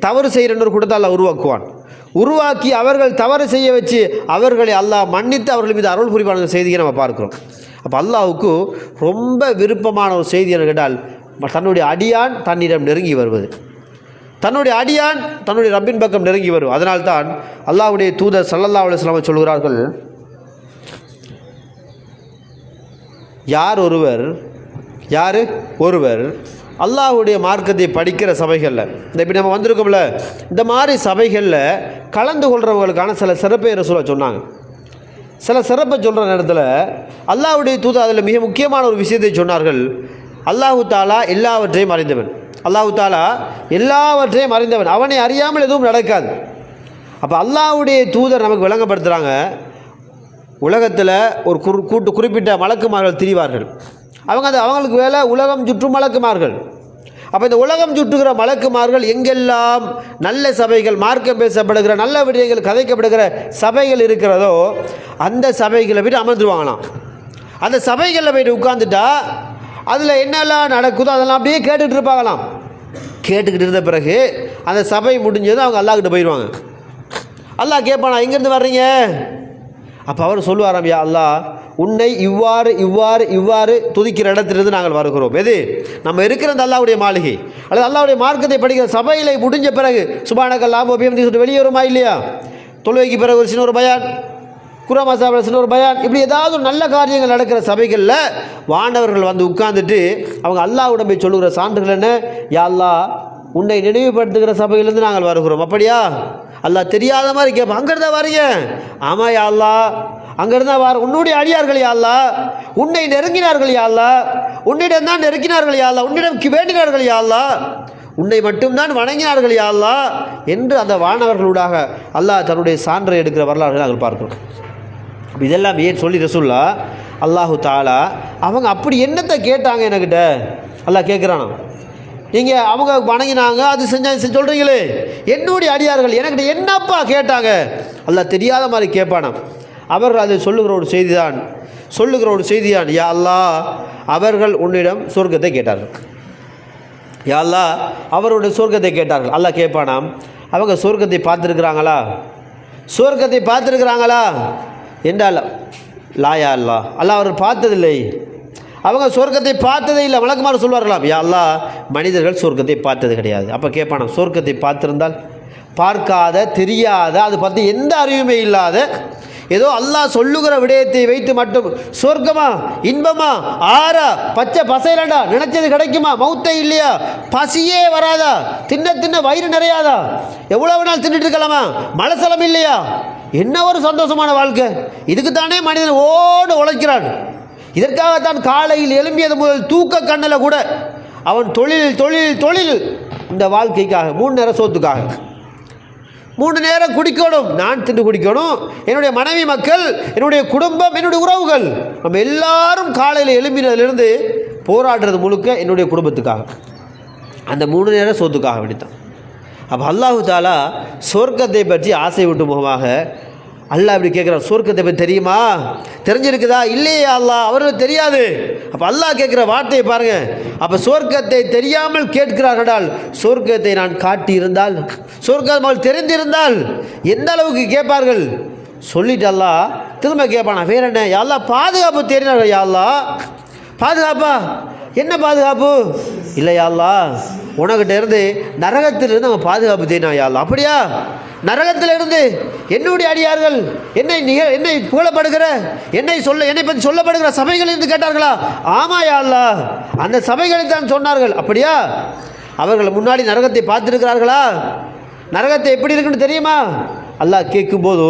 தவறு செய்கிற ஒரு கூட்டத்தை அல்லாஹ் உருவாக்கி அவர்கள் தவறு செய்ய வச்சு அவர்களை அல்லாஹ் மன்னித்து அவர்கள் மீது அருள் புரிவான செய்தியை நம்ம பார்க்குறோம். அப்போ அல்லாஹுக்கு ரொம்ப விருப்பமான ஒரு செய்தி என்ன கேட்டால், தன்னுடைய அடியான் தன்னிடம் நெருங்கி வருவது, தன்னுடைய அடியான் தன்னுடைய ரப்பின் பக்கம் நெருங்கி வரும். அதனால்தான் அல்லாஹ்வுடைய தூதர் ஸல்லல்லாஹு அலைஹி வஸல்லம் சொல்கிறார்கள், யார் ஒருவர் அல்லாஹ்வுடைய மார்க்கத்தை படிக்கிற சபைகளில், இந்த இப்படி நம்ம வந்திருக்கோம்ல, இந்த மாதிரி சபைகளில் கலந்து கொள்கிறவங்களுக்கான சில சிறப்பை ரசூலா சொன்னாங்க. சில சிறப்பை சொல்கிற நேரத்தில் அல்லாஹ்வுடைய தூதர் அதில் மிக முக்கியமான ஒரு விஷயத்தை சொன்னார்கள். அல்லாஹு தாலா எல்லாவற்றையும் அறிந்தவன், அல்லாஹு தாலா எல்லாவற்றையும் அறிந்தவன், அவனை அறியாமல் எதுவும் நடக்காது. அப்போ அல்லாஹ்வுடைய தூதர் நமக்கு விளங்கப்படுத்துகிறாங்க, உலகத்தில் ஒரு குறிப்பிட்ட மலக்குமார்கள் திரிவார்கள். அவங்களுக்கு வேலை உலகம் சுற்றும் மலக்குமார்கள். அப்போ இந்த உலகம் சுற்றுகிற மலக்குமார்கள் எங்கெல்லாம் நல்ல சபைகள், மார்க்கம் பேசப்படுகிற நல்ல விடயங்கள் கதைக்கப்படுகிற சபைகள் இருக்கிறதோ அந்த சபைகளை போய்ட்டு அமர்ந்துருவாங்களாம். அந்த சபைகளில் போய்ட்டு உட்காந்துட்டா அதில் என்னெல்லாம் நடக்குதோ அதெல்லாம் அப்படியே கேட்டுக்கிட்டு இருப்பாங்களாம். கேட்டுக்கிட்டு இருந்த பிறகு அந்த சபை முடிஞ்சதும் அவங்க அல்லாஹ்கிட்ட போயிடுவாங்க. அல்லாஹ் கேட்பானா, எங்கேருந்து வர்றீங்க? அப்போ அவர் சொல்லுவாராம், யா அல்லாஹ், உன்னை இவ்வாறு துதிக்கிற இடத்திலிருந்து நாங்கள் வருகிறோம். எது? நம்ம இருக்கிற அந்த அல்லாஹ்வுடைய மாளிகை அல்லது அல்லாஹ்வுடைய மார்க்கத்தை படிக்கிற சபையில் முடிஞ்ச பிறகு சுப்ஹானக்கல்லாஹ் வபிஹம்திஹி சொல்லிட்டு வெளியே வருமா இல்லையா? தொழுகைக்கு பிறகு ஒரு சின்ன ஒரு பயான், குர்ஆன் மசாபில் சின்ன ஒரு பயான், இப்படி ஏதாவது ஒரு நல்ல காரியங்கள் நடக்கிற சபைகளில் வானவர்கள் வந்து உட்கார்ந்துட்டு அவங்க அல்லாஹ்விடம் போய் சொல்லுகிற சான்றுகள் என்ன? யா அல்லாஹ், உன்னை நினைவுபடுத்துகிற சபையிலிருந்து நாங்கள் வருகிறோம். அப்படியா? அல்லாஹ் தெரியாத மாதிரி கேட்பான், அங்கிருந்தா வரீங்க? ஆமாம் யா அல்லாஹ், அங்கிருந்தா வார, உன்னுடைய அடியார்கள் யா அல்லாஹ், உன்னை நெருங்கினார்கள் யா அல்லாஹ், உன்னிடம் தான் நெருங்கினார்கள் யா அல்லாஹ், உன்னிடம் வேண்டினார்கள் யா அல்லாஹ், உன்னை மட்டும்தான் வணங்கினார்கள் யா அல்லாஹ் என்று அந்த வானவர்களூடாக அல்லாஹ் தன்னுடைய சான்றை எடுக்கிற வரலாறுகளை நாங்கள் பார்க்கிறோம். இதெல்லாம் ஏன் சொல்லி ரசூல்லா அல்லாஹு தாலா அவங்க அப்படி என்னத்தை கேட்டாங்க என்கிட்ட அல்லாஹ் கேட்குறானா? நீங்கள் அவங்க வணங்கினாங்க, அது செஞ்சாங்க சொல்கிறீங்களே, என்னுடைய அடியார்கள் என்கிட்ட என்னப்பா கேட்டாங்க? அல்லாஹ் தெரியாத மாதிரி கேட்பானாம். அவர்கள் அதை சொல்லுகிற ஒரு செய்திதான், யா அல்லாஹ், அவர்கள் உன்னிடம் சொர்க்கத்தை கேட்டார்கள். யா அல்லாஹ், அவருடைய சொர்க்கத்தை கேட்டார்கள். அல்லாஹ் கேட்பானாம், அவங்க சொர்க்கத்தை பார்த்துருக்குறாங்களா? சுவர்க்கத்தை பார்த்துருக்குறாங்களா என்றால் லாயா அல்லா அல்லாஹ் அவர்கள் பார்த்ததில்லை. அவங்க சொர்க்கத்தை பார்த்ததே இல்லை. வழக்கமாக சொல்வார்களாம், யா அல்லாஹ் மனிதர்கள் சொர்க்கத்தை பார்த்தது கிடையாது. அப்போ கேட்பானா, சொர்க்கத்தை பார்த்திருந்தால்? பார்க்காத, தெரியாத, அது பற்றி எந்த அறிவுமே இல்லாத, ஏதோ அல்லாஹ் சொல்லுகிற விடயத்தை வைத்து மட்டும் சொர்க்கமா, இன்பமா, ஆறா, பச்சை பசைலண்டா, நினைச்சது கிடைக்குமா, மௌத்தே இல்லையா, பசியே வராதா, தின்ன தின்ன வயிறு நிறையாதா, எவ்வளவு நாள் தின்னுட்டு இருக்கலாமா, மலசலம் இல்லையா, என்ன ஒரு சந்தோஷமான வாழ்க்கை. இதுக்கு தானே மனிதன் ஓடு உழைக்கிறான். இதற்காகத்தான் காலையில் எழும்பியது முதல் தூக்க கண்ணில் கூட அவன் தொழில் தொழில் தொழில், இந்த வாழ்க்கைக்காக, 3 நேரம் சோத்துக்காக. 3 நேரம் குடிக்கணும், நான் தின்று குடிக்கணும், என்னுடைய மனைவி மக்கள், என்னுடைய குடும்பம், என்னுடைய உறவுகள், நம்ம எல்லாரும் காலையில் எழும்பினதிலிருந்து போராடுறது முழுக்க என்னுடைய குடும்பத்துக்காக, அந்த 3 நேரம் சோத்துக்காக வேண்டித்தான். அப்போ அல்லாஹு தாலா சொர்க்கத்தை பற்றி ஆசை விட்டு முகமாக அல்லாஹ் இப்படி கேட்குறான், சொர்க்கத்தை பற்றி தெரியுமா, தெரிஞ்சிருக்குதா, இல்லையா அல்லாஹ், அவர்களுக்கு தெரியாது. அப்போ அல்லாஹ் கேட்குற வார்த்தையை பாருங்கள். அப்போ சொர்க்கத்தை தெரியாமல் கேட்கிறார்கள், சொர்க்கத்தை நான் காட்டியிருந்தால், சொர்க்கம் அவள் தெரிந்திருந்தால் எந்த அளவுக்கு கேட்பார்கள். சொல்லிட்டு அல்லாஹ் திரும்ப கேட்பானா, வேற என்ன, யா அல்லாஹ் பாதுகாப்பு தெரியினார்கள், யா அல்லாஹ் பாதுகாப்பா, என்ன பாதுகாப்பு, இல்லை யா அல்லாஹ் உனக்கிட்ட இருந்து நரகத்திலிருந்து அவன் பாதுகாப்பு தெரியினா, யா அல்லாஹ் அப்படியா, நரகத்திலிருந்து என்னுடைய அடியார்கள் என்னை புகழப்படுகிற என்னை பற்றி சொல்லப்படுகிற சபைகள் இருந்து கேட்டார்களா, ஆமா யா அல்லாஹ் அந்த சபைகளை தான் சொன்னார்கள், அப்படியா, அவர்கள் முன்னாடி நரகத்தை பார்த்துருக்கிறார்களா, நரகத்தை எப்படி இருக்குன்னு தெரியுமா. அல்லாஹ் கேட்கும்போது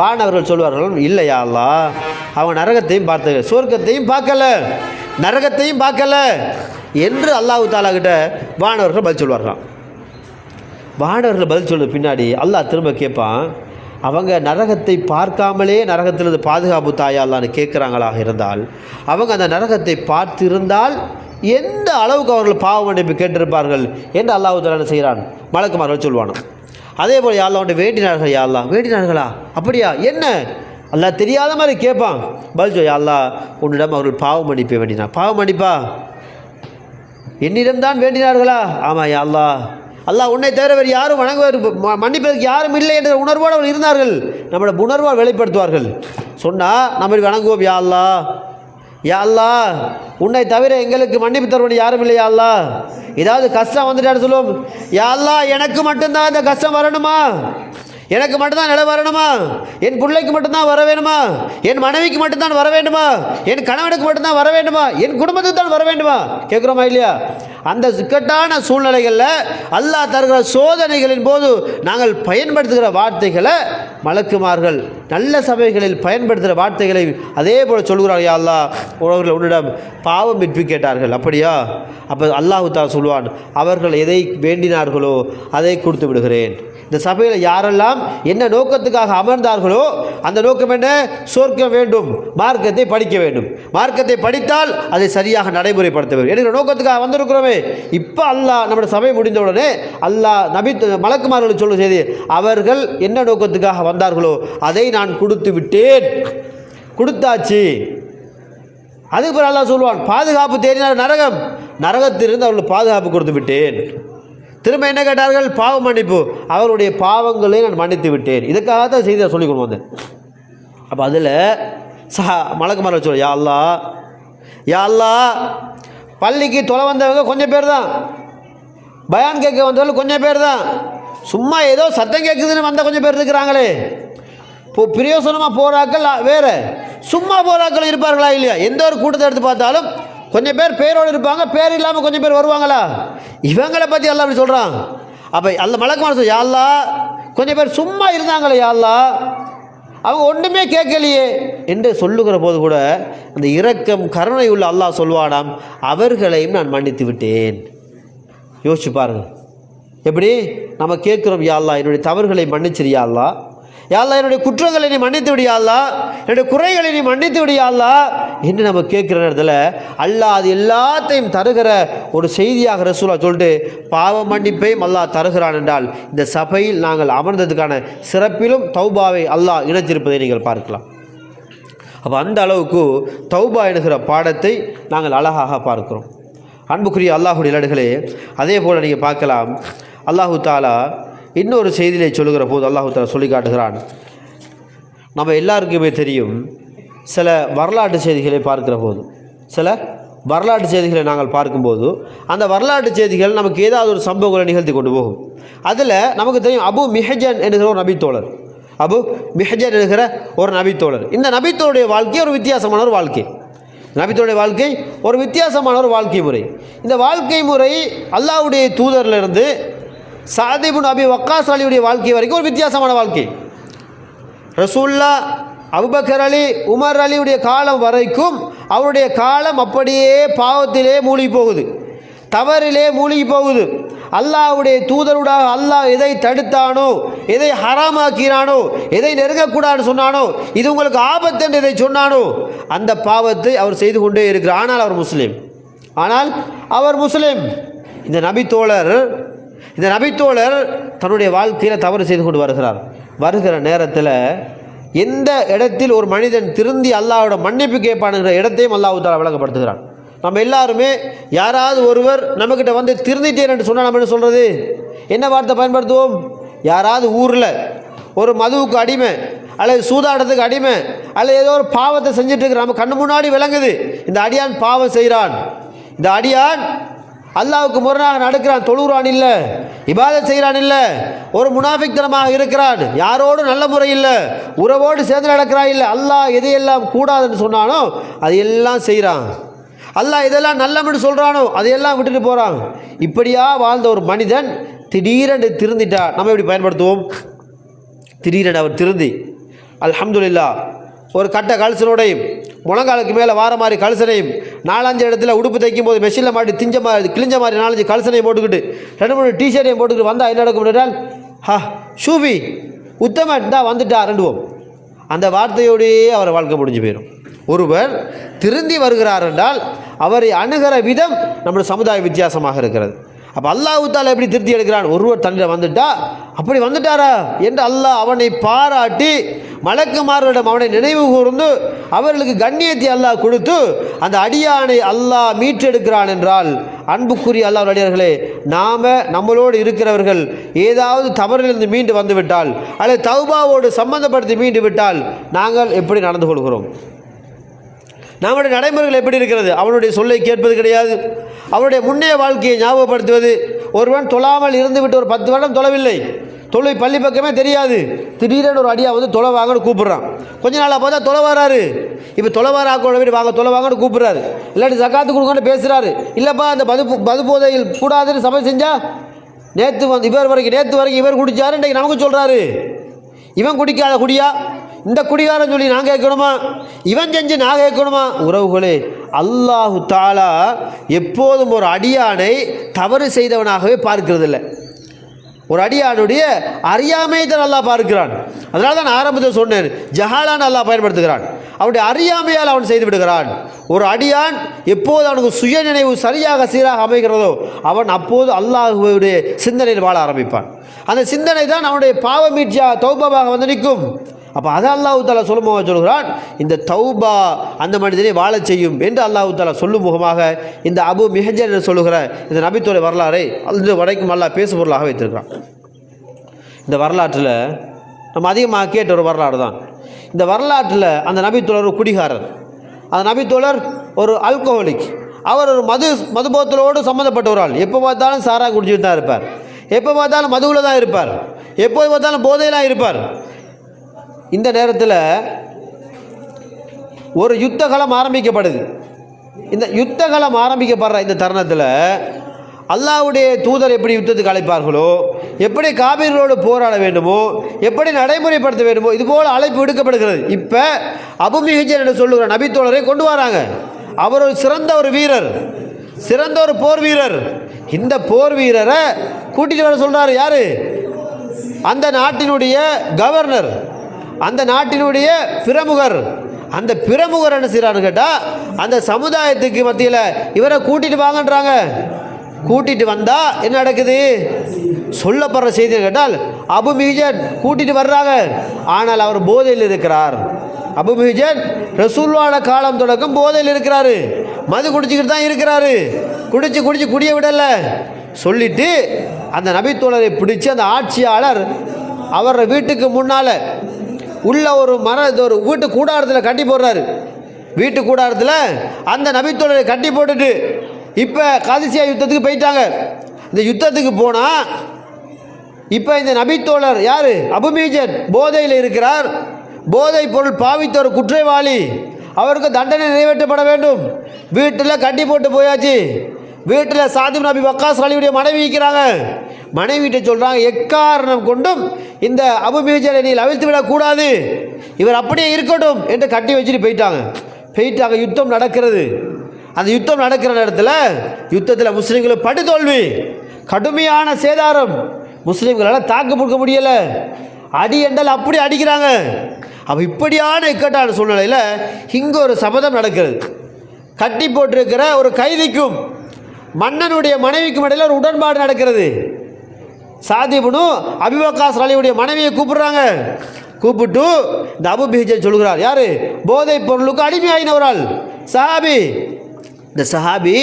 வானவர்கள் சொல்வார்கள், இல்லையா அல்லாஹ் அவங்க நரகத்தையும் பார்த்து சொர்க்கத்தையும் பார்க்கல, நரகத்தையும் பார்க்கல என்று அல்லாஹ் தாலா கிட்ட வானவர்கள் பதில் சொல்வார்களாம். வானவர்கள் பதில் சொல்ல பின்னாடி அல்லாஹ் திரும்ப கேட்பான், அவங்க நரகத்தை பார்க்காமலே நரகத்திலிருந்து பாதுகாப்பு தாயா அல்லான்னு கேட்குறாங்களாக இருந்தால், அவங்க அந்த நரகத்தை பார்த்திருந்தால் எந்த அளவுக்கு அவர்கள் பாவ மன்னிப்பு கேட்டிருப்பார்கள் என்று அல்லாஹ் தாலா என்ன செய்கிறான், மலக்குமார்கள் சொல்வானோ. அதே போல் யா அல்லாஹ் அவன் வேண்டினார்கள், யா அல்லாஹ் வேண்டினார்களா, அப்படியா, என்ன, அல்லாஹ் தெரியாத மாதிரி கேட்பான். பதில் சொல், யா அல்லாஹ் உன்னிடம் அவர்கள் பாவ மன்னிப்பை வேண்டினார், பாவ மன்னிப்பா என்னிடம்தான் வேண்டினார்களா, ஆமாம் யா அல்லாஹ், அல்லாஹ் உன்னை தவிர வேறு யாரும் மன்னிப்பதற்கு யாரும் இல்லை என்ற உணர்வோடு அவர்கள் இருந்தார்கள். நம்மளோட உணர்வால் வெளிப்படுத்துவார்கள். சொன்னால் நம்ம வணங்குவோம், யா அல்லாஹ், யா அல்லாஹ் உன்னை தவிர எங்களுக்கு மன்னிப்பு தருவன் யாரும் இல்லை, யா அல்லாஹ் ஏதாவது கஷ்டம் வந்துட்டான்னு சொல்லுவோம், யா அல்லாஹ் எனக்கு மட்டும்தான் இந்த கஷ்டம் வரணுமா, எனக்கு மட்டும்தான் நிலை வரணுமா, என் பிள்ளைக்கு மட்டும்தான் வர வேணுமா, என் மனைவிக்கு மட்டும்தான் வர வேண்டுமா, என் கணவனுக்கு மட்டும்தான் வர வேண்டுமா, என் குடும்பத்துக்கு தான் வர வேண்டுமா, கேட்குறோமா இல்லையா. அந்த இக்கட்டான சூழ்நிலைகளில் அல்லாஹ் தருகிற சோதனைகளின் போது நாங்கள் பயன்படுத்துகிற வார்த்தைகளை மலக்குமார்கள் நல்ல சபைகளில் பயன்படுத்துகிற வார்த்தைகளை அதே போல் சொல்கிறார்கள், யா அல்லாஹ் அவர்கள் உன்னிடம் பாவம் மீட்பு கேட்டார்கள், அப்படியா, அப்போ அல்லாஹு தஆலா சொல்வான், அவர்கள் எதை வேண்டினார்களோ அதை கொடுத்து விடுகிறேன். இந்த சபையில் யாரெல்லாம் என்ன நோக்கத்துக்காக அமர்ந்தார்களோ அந்த நோக்கம் என்ன, சொர்க்கம் வேண்டும், மார்க்கத்தை படிக்க வேண்டும், மார்க்கத்தை படித்தால் அதை சரியாக நடைமுறைப்படுத்த வேண்டும் என்கிற நோக்கத்துக்காக வந்திருக்கிறோமே. இப்போ அல்லாஹ் நம்முடைய சபை முடிந்தவுடனே அல்லாஹ் நபி மலக்குமார்கள் சொல்லும் செய்தி, அவர்கள் என்ன நோக்கத்துக்காக வந்தார்களோ அதை நான் கொடுத்து விட்டேன், கொடுத்தாச்சு. அதுக்கு பிறகு அல்லாஹ் சொல்வான், பாதுகாப்பு தேடினார் நரகம், நரகத்திலிருந்து அவர்கள் பாதுகாப்பு கொடுத்து விட்டேன். திரும்ப என்ன கேட்டார்கள், பாவ மன்னிப்பு, அவருடைய பாவங்களை நான் மன்னித்து விட்டேன். இதுக்காக தான் செய்தியை சொல்லிக் கொண்டு வந்தேன். அப்போ அதில் மலக்குமார்கள் சொல்ல, யா அல்லாஹ், யா அல்லாஹ் பள்ளிக்கு தொலை வந்தவங்க கொஞ்சம் பேர் தான், பயான் கேட்க வந்தவங்க கொஞ்சம் பேர் தான், சும்மா ஏதோ சத்தம் கேட்குதுன்னு வந்த கொஞ்சம் பேர் இருக்கிறாங்களே, இப்போ பிரயோசனமாக போகிறாக்கள் வேறு, சும்மா போகிறாக்கள் இருப்பார்களா இல்லையா. எந்த ஒரு கூட்டத்தை எடுத்து பார்த்தாலும் கொஞ்சம் பேர் பேரோடு இருப்பாங்க, பேர் இல்லாமல் கொஞ்சம் பேர் வருவாங்களா. இவங்களை பற்றி அல்லாஹ் அப்படி சொல்கிறான். அப்போ அல்ல மலக்குமார் சொல்ல, யா அல்லாஹ் கொஞ்சம் பேர் சும்மா இருந்தாங்களே, யா அல்லாஹ் அவங்க ஒன்றுமே கேட்கலையே என்று சொல்லுகிற போது கூட அந்த இரக்கம் கருணை உள்ள அல்லாஹ் சொல்வானாம், அவர்களையும் நான் மன்னித்து விட்டேன். யோசிச்சு பாருங்கள், எப்படி நம்ம கேட்குறோம், யா அல்லாஹ் என்னுடைய தவறுகளை மன்னிச்சிரியா அல்லாஹ், யா அல்லாஹ் என்னுடைய குற்றங்களை நீ மன்னித்து விடியா அல்லாஹ், என்னுடைய குறைகளை நீ மன்னித்து விடியா அல்லாஹ் என்று நம்ம கேட்குற நேரத்தில் அல்லாஹ் அது எல்லாத்தையும் தருகிற ஒரு செய்தியாக ரசூலுல்லாஹ் சொல்லிட்டு பாவ மன்னிப்பையும் அல்லாஹ் தருகிறான் என்றால் இந்த சபையில் நாங்கள் அமர்ந்ததுக்கான சிறப்பிலும் தௌபாவை அல்லாஹ் இணைத்திருப்பதை நீங்கள் பார்க்கலாம். அப்போ அந்த அளவுக்கு தௌபா என்கிற பாடத்தை நாங்கள் அழகாக பார்க்கிறோம். அன்புக்குரிய அல்லாஹுடைய இலடுகளே, அதே போல் நீங்கள் பார்க்கலாம், அல்லாஹு தாலா இன்னொரு செய்தியை சொல்லுகிற போது அல்லாஹு தாலா சொல்லி காட்டுகிறான், நம்ம எல்லாருக்குமே தெரியும், சில வரலாற்று செய்திகளை பார்க்கிற போது, சில வரலாற்று செய்திகளை நாங்கள் பார்க்கும்போது அந்த வரலாற்று செய்திகள் நமக்கு ஏதாவது ஒரு சம்பவங்களை நிகழ்த்தி கொண்டு போகும். அதில் நமக்கு தெரியும் அபு மிஹஜன் என்கிற ஒரு நபித்தோழர், அபு மிஹஜன் என்கிற ஒரு நபித்தோழர். இந்த நபித்தோருடைய வாழ்க்கை ஒரு வித்தியாசமான ஒரு வாழ்க்கை. நபித்தோருடைய வாழ்க்கை ஒரு வித்தியாசமான ஒரு வாழ்க்கை முறை. இந்த வாழ்க்கை முறை அல்லாஹ்வுடைய தூதரிலிருந்து சஅத் இப்னு அபி வக்காஸ் அலியுடைய வாழ்க்கை வரைக்கும் ஒரு வித்தியாசமான வாழ்க்கை. ரசூல்லா, அபூபக்கர் அலி, உமர் அலியுடைய காலம் வரைக்கும் அவருடைய காலம் அப்படியே பாவத்திலே மூழ்கி போகுது, தவறிலே மூழ்கி போகுது. அல்லாஹ்வுடைய தூதருடாக அல்லாஹ் எதை தடுத்தானோ, எதை ஹராமாக்கிறானோ, எதை நெருங்கக்கூடாதுன்னு சொன்னானோ, இது உங்களுக்கு ஆபத்து என்று எதை சொன்னானோ அந்த பாவத்தை அவர் செய்து கொண்டே இருக்கிறார். ஆனால் அவர் முஸ்லீம், ஆனால் அவர் முஸ்லீம். இந்த நபித்தோழர் தன்னுடைய வாழ்க்கையில் தவறு செய்து கொண்டு வருகிற நேரத்தில் எந்த இடத்தில் ஒரு மனிதன் திருந்தி அல்லாஹ்வோட மன்னிப்பு கேட்பானுங்கிற இடத்தையும் அல்லாஹ் தஆலா விளங்கப்படுத்துகிறான். நம்ம எல்லாருமே யாராவது ஒருவர் நம்மக்கிட்ட வந்து திருந்திட்டேன் என்று சொன்னால் நம்ம என்ன சொல்கிறது, என்ன வார்த்தை பயன்படுத்துவோம்? யாராவது ஊரில் ஒரு மதுவுக்கு அடிமை அல்லது சூதாட்டத்துக்கு அடிமை அல்லது ஏதோ ஒரு பாவத்தை செஞ்சுட்டு இருக்கிற நம்ம கண்ணு முன்னாடி விளங்குது, இந்த அடியான் பாவம் செய்கிறான், இந்த அடியான் அல்லாஹ்வுக்கு முரணாக நடக்கிறான், தொழுகிறான் இல்லை, இபாதத் செய்கிறான் இல்லை, ஒரு முனாஃபிக்தனமாக இருக்கிறான், யாரோடு நல்ல முறை இல்லை, உறவோடு சேர்ந்து நடக்கிறான் இல்லை, அல்லாஹ் எதையெல்லாம் கூடாதுன்னு சொன்னானோ அதையெல்லாம் செய்கிறான், அல்லாஹ் இதெல்லாம் நல்லம்னு சொல்கிறானோ அதையெல்லாம் விட்டுட்டு போகிறான். இப்படியா வாழ்ந்த ஒரு மனிதன் திடீரென்று திருந்திட்டார். நம்ம எப்படி பயன்படுத்துவோம்? திடீரென்று அவர் திருந்தி அல்ஹம்துலில்லாஹ் ஒரு கட்ட கல்சனோடையும் முழங்காலுக்கு மேலே வார மாதிரி கல்சனையும் 4-5 இடத்துல உடுப்பு தைக்கும் போது மெஷினில் மாட்டி கிழிஞ்ச மாதிரி 4-5 கல்சனையும் போட்டுக்கிட்டு 2-3 டிஷர்ட்டையும் போட்டுக்கிட்டு வந்தால் என்ன நடக்கும் என்றால், ஷூபி உத்தமன் தான் வந்துட்டா ரெண்டுவோம். அந்த வார்த்தையோடையே அவர் வாழ்க்கை முடிஞ்சு போயிடும். ஒருவர் திருந்தி வருகிறார் என்றால் அவரை அணுகிற விதம் நம்முடைய சமுதாய வித்தியாசமாக இருக்கிறது. அப்போ அல்லாஹ் தஆலா எப்படி திருத்தி எடுக்கிறான்? ஒருவர் தன்னிடம் வந்துட்டா, அப்படி வந்துட்டாரா என்று அல்லாஹ் அவனை பாராட்டி மலக்குமார்களிடம் அவனை நினைவு கூர்ந்து அவர்களுக்கு கண்ணியத்தை அல்லாஹ் கொடுத்து அந்த அடியானை அல்லாஹ் மீட்டெடுக்கிறான் என்றால், அன்புக்குரிய அல்லாஹ் அடியார்களே, நம்மளோடு இருக்கிறவர்கள் ஏதாவது தவறிலிருந்து மீண்டு வந்து விட்டால் அல்லது தௌபாவோடு சம்பந்தப்படுத்தி மீண்டு விட்டால் நாங்கள் எப்படி நடந்து கொள்கிறோம்? நம்முடைய நடைமுறைகள் எப்படி இருக்கிறது? அவனுடைய சொல்லை கேட்பது கிடையாது, அவனுடைய முன்னைய வாழ்க்கையை ஞாபகப்படுத்துவது. ஒருவன் தொழாமல் இருந்துவிட்டு ஒரு 10 வருடம் தொழவில்லை, தொலை பள்ளி பக்கமே தெரியாது, திடீரென ஒரு அடியாக வந்து தொலை வாங்கன்னு கூப்பிட்றான். கொஞ்ச நாளாக பார்த்தா தொலை வராரு. இப்போ தொலை வர ஆக்கோட வீடு வாங்க தொலை வாங்கன்னு கூப்பிட்றாரு, இல்லாட்டி ஜக்காத்து கொடுங்கன்னு பேசுகிறாரு. இல்லைப்பா அந்த மது போதையில் கூடாதுன்னு சபை செஞ்சால் நேற்று வரைக்கும் இவர் குடித்தாரு, இன்றைக்கு நமக்கு சொல்கிறாரு இவன் குடிக்காத குடியா, இந்த குடிகாரன் சொல்லி நான் கேட்கணுமா, இவன் செஞ்சு நான் கேட்கணுமா? உறவுகளே, அல்லாஹு தஆலா எப்போதும் ஒரு அடியானை தவறு செய்தவனாகவே பார்க்கிறதில்லை. ஒரு அடியானுடைய அறியாமையை தான் அல்லாஹ் பார்க்கிறான். அதனால தான் ஆரம்பத்தில் சொன்னேன், ஜஹாலான் அல்லாஹ் பயன்படுத்துகிறான். அவனுடைய அறியாமையால் அவன் செய்து விடுகிறான். ஒரு அடியான் எப்போது அவனுக்கு சுய நினைவு சரியாக சீராக அமைகிறதோ அவன் அப்போது அல்லாஹ்வுடைய சிந்தனையில் வாழ ஆரம்பிப்பான். அந்த சிந்தனை தான் அவனுடைய பாவ மீட்சியாக தௌபாவாக வந்து நிற்கும். அப்போ அதை அல்லாஹ் தஆலா சொல்கிறான், இந்த தௌபா அந்த மனிதனை வாழச் செய்யும் என்று அல்லாஹ் தஆலா சொல்லும் முகமாக இந்த அபு மிஹஜன் என்று சொல்லுகிற இந்த நபித்தோட வரலாறை அந்த வரைக்கும் அல்லாஹ் பேசும் பொருளாக வைத்திருக்கிறான். இந்த வரலாற்றில் நம்ம அதிகமாக கேட்ட ஒரு வரலாறு தான். இந்த வரலாற்றில் அந்த நபித்தோழர் ஒரு குடிகாரர், அந்த நபித்தோழர் ஒரு ஆல்கஹாலிக், அவர் ஒரு மதுபோத்தலோடு சம்மந்தப்பட்ட ஒரு ஆள். எப்போ பார்த்தாலும் சாரா குடிச்சிட்டு தான் இருப்பார், எப்போ பார்த்தாலும் மதுவில் தான் இருப்பார், எப்போது பார்த்தாலும் போதையெல்லாம் இருப்பார். இந்த நேரத்தில் ஒரு யுத்தகலம் ஆரம்பிக்கப்படுது. இந்த யுத்தகலம் ஆரம்பிக்கப்படுற இந்த தருணத்தில் அல்லாஹ்வுடைய தூதர் எப்படி யுத்தத்துக்கு அழைப்பார்களோ, எப்படி காபீர்களோடு போராட வேண்டுமோ, எப்படி நடைமுறைப்படுத்த வேண்டுமோ, இதுபோல் அழைப்பு விடுக்கப்படுகிறது. இப்போ அபு மிஹஜன் என்று சொல்லுகிற நபித்தோழரை கொண்டு வராங்க. அவர் ஒரு சிறந்த ஒரு வீரர், சிறந்த ஒரு போர் வீரர். இந்த போர் வீரரை கூட்டிகிட்டு வர சொல்கிறார். யார்? அந்த நாட்டினுடைய கவர்னர், அந்த நாட்டினுடைய பிரமுகர். அந்த பிரமுகர் என்ன செய்கிறான்னு கேட்டால், அந்த சமுதாயத்துக்கு மத்தியில் இவரை கூட்டிகிட்டு வாங்கன்றாங்க. கூட்டிகிட்டு வந்தால் என்ன நடக்குது? சொல்லப்படுற செய்தியை கேட்டால் அபு மிஹஜன் கூட்டிகிட்டு வர்றாங்க, ஆனால் அவர் போதையில் இருக்கிறார். அபு மிஹஜன் ரசூலுல்லாஹ் காலம் தொடக்கம் போதையில் இருக்கிறாரு, மது குடிச்சிக்கிட்டு தான் இருக்கிறாரு, குடிச்சு குடிய விடலை சொல்லிட்டு அந்த நபித்தோழரை பிடிச்சி அந்த ஆட்சியாளர் அவர வீட்டுக்கு முன்னால் உள்ள ஒரு ஒரு வீட்டு கூடாரத்தில் கட்டி போடுறாரு. வீட்டு கூடாரத்தில் அந்த நபித்தோழரை கட்டி போட்டுட்டு இப்போ காதிசியா யுத்தத்துக்கு போயிட்டாங்க. இந்த யுத்தத்துக்கு போனால் இப்போ இந்த நபித்தோழர் யார்? அபுமீஜன் போதையில் இருக்கிறார். போதை பொருள் பாவித்த ஒரு குற்றவாளி, அவருக்கு தண்டனை நிறைவேற்றப்பட வேண்டும். வீட்டில் கட்டி போட்டு போயாச்சு. வீட்டில் சாதிப் நபி வக்காஸ் அலியுடைய மனைவி இருக்கிறாங்க. மனைவிட்ட சொல்கிறாங்க, எக்காரணம் கொண்டும் இந்த அபுமீஜனை நீ அவிழ்த்து விடக்கூடாது, இவர் அப்படியே இருக்கட்டும் என்று கட்டி வச்சுட்டு போயிட்டாங்க. யுத்தம் நடக்கிறது. அந்த யுத்தம் நடக்கிற நேரத்தில் யுத்தத்தில் முஸ்லீம்களுக்கு படுதோல்வி, கடுமையான சேதாரம். முஸ்லீம்களால் தாக்கு பிடிக்க முடியலை. அடி என்றால் அப்படி அடிக்கிறாங்க. அப்போ இப்படியான இக்கட்டான சூழ்நிலையில் இங்கே ஒரு சபதம் நடக்கிறது. கட்டி போட்டிருக்கிற ஒரு கைதிக்கும் மன்னனுடைய மனைவிக்கும் இடையில் ஒரு உடன்பாடு நடக்கிறது. சாதிபுனு அபி வக்காஸ் அலியுடைய மனைவியை கூப்பிடுறாங்க. கூப்பிட்டு இந்த அபுமீஜன் சொல்கிறார், யார்? போதை பொருளுக்கு அடிமையாயினவரால் சஹாபி. இந்த சஹாபி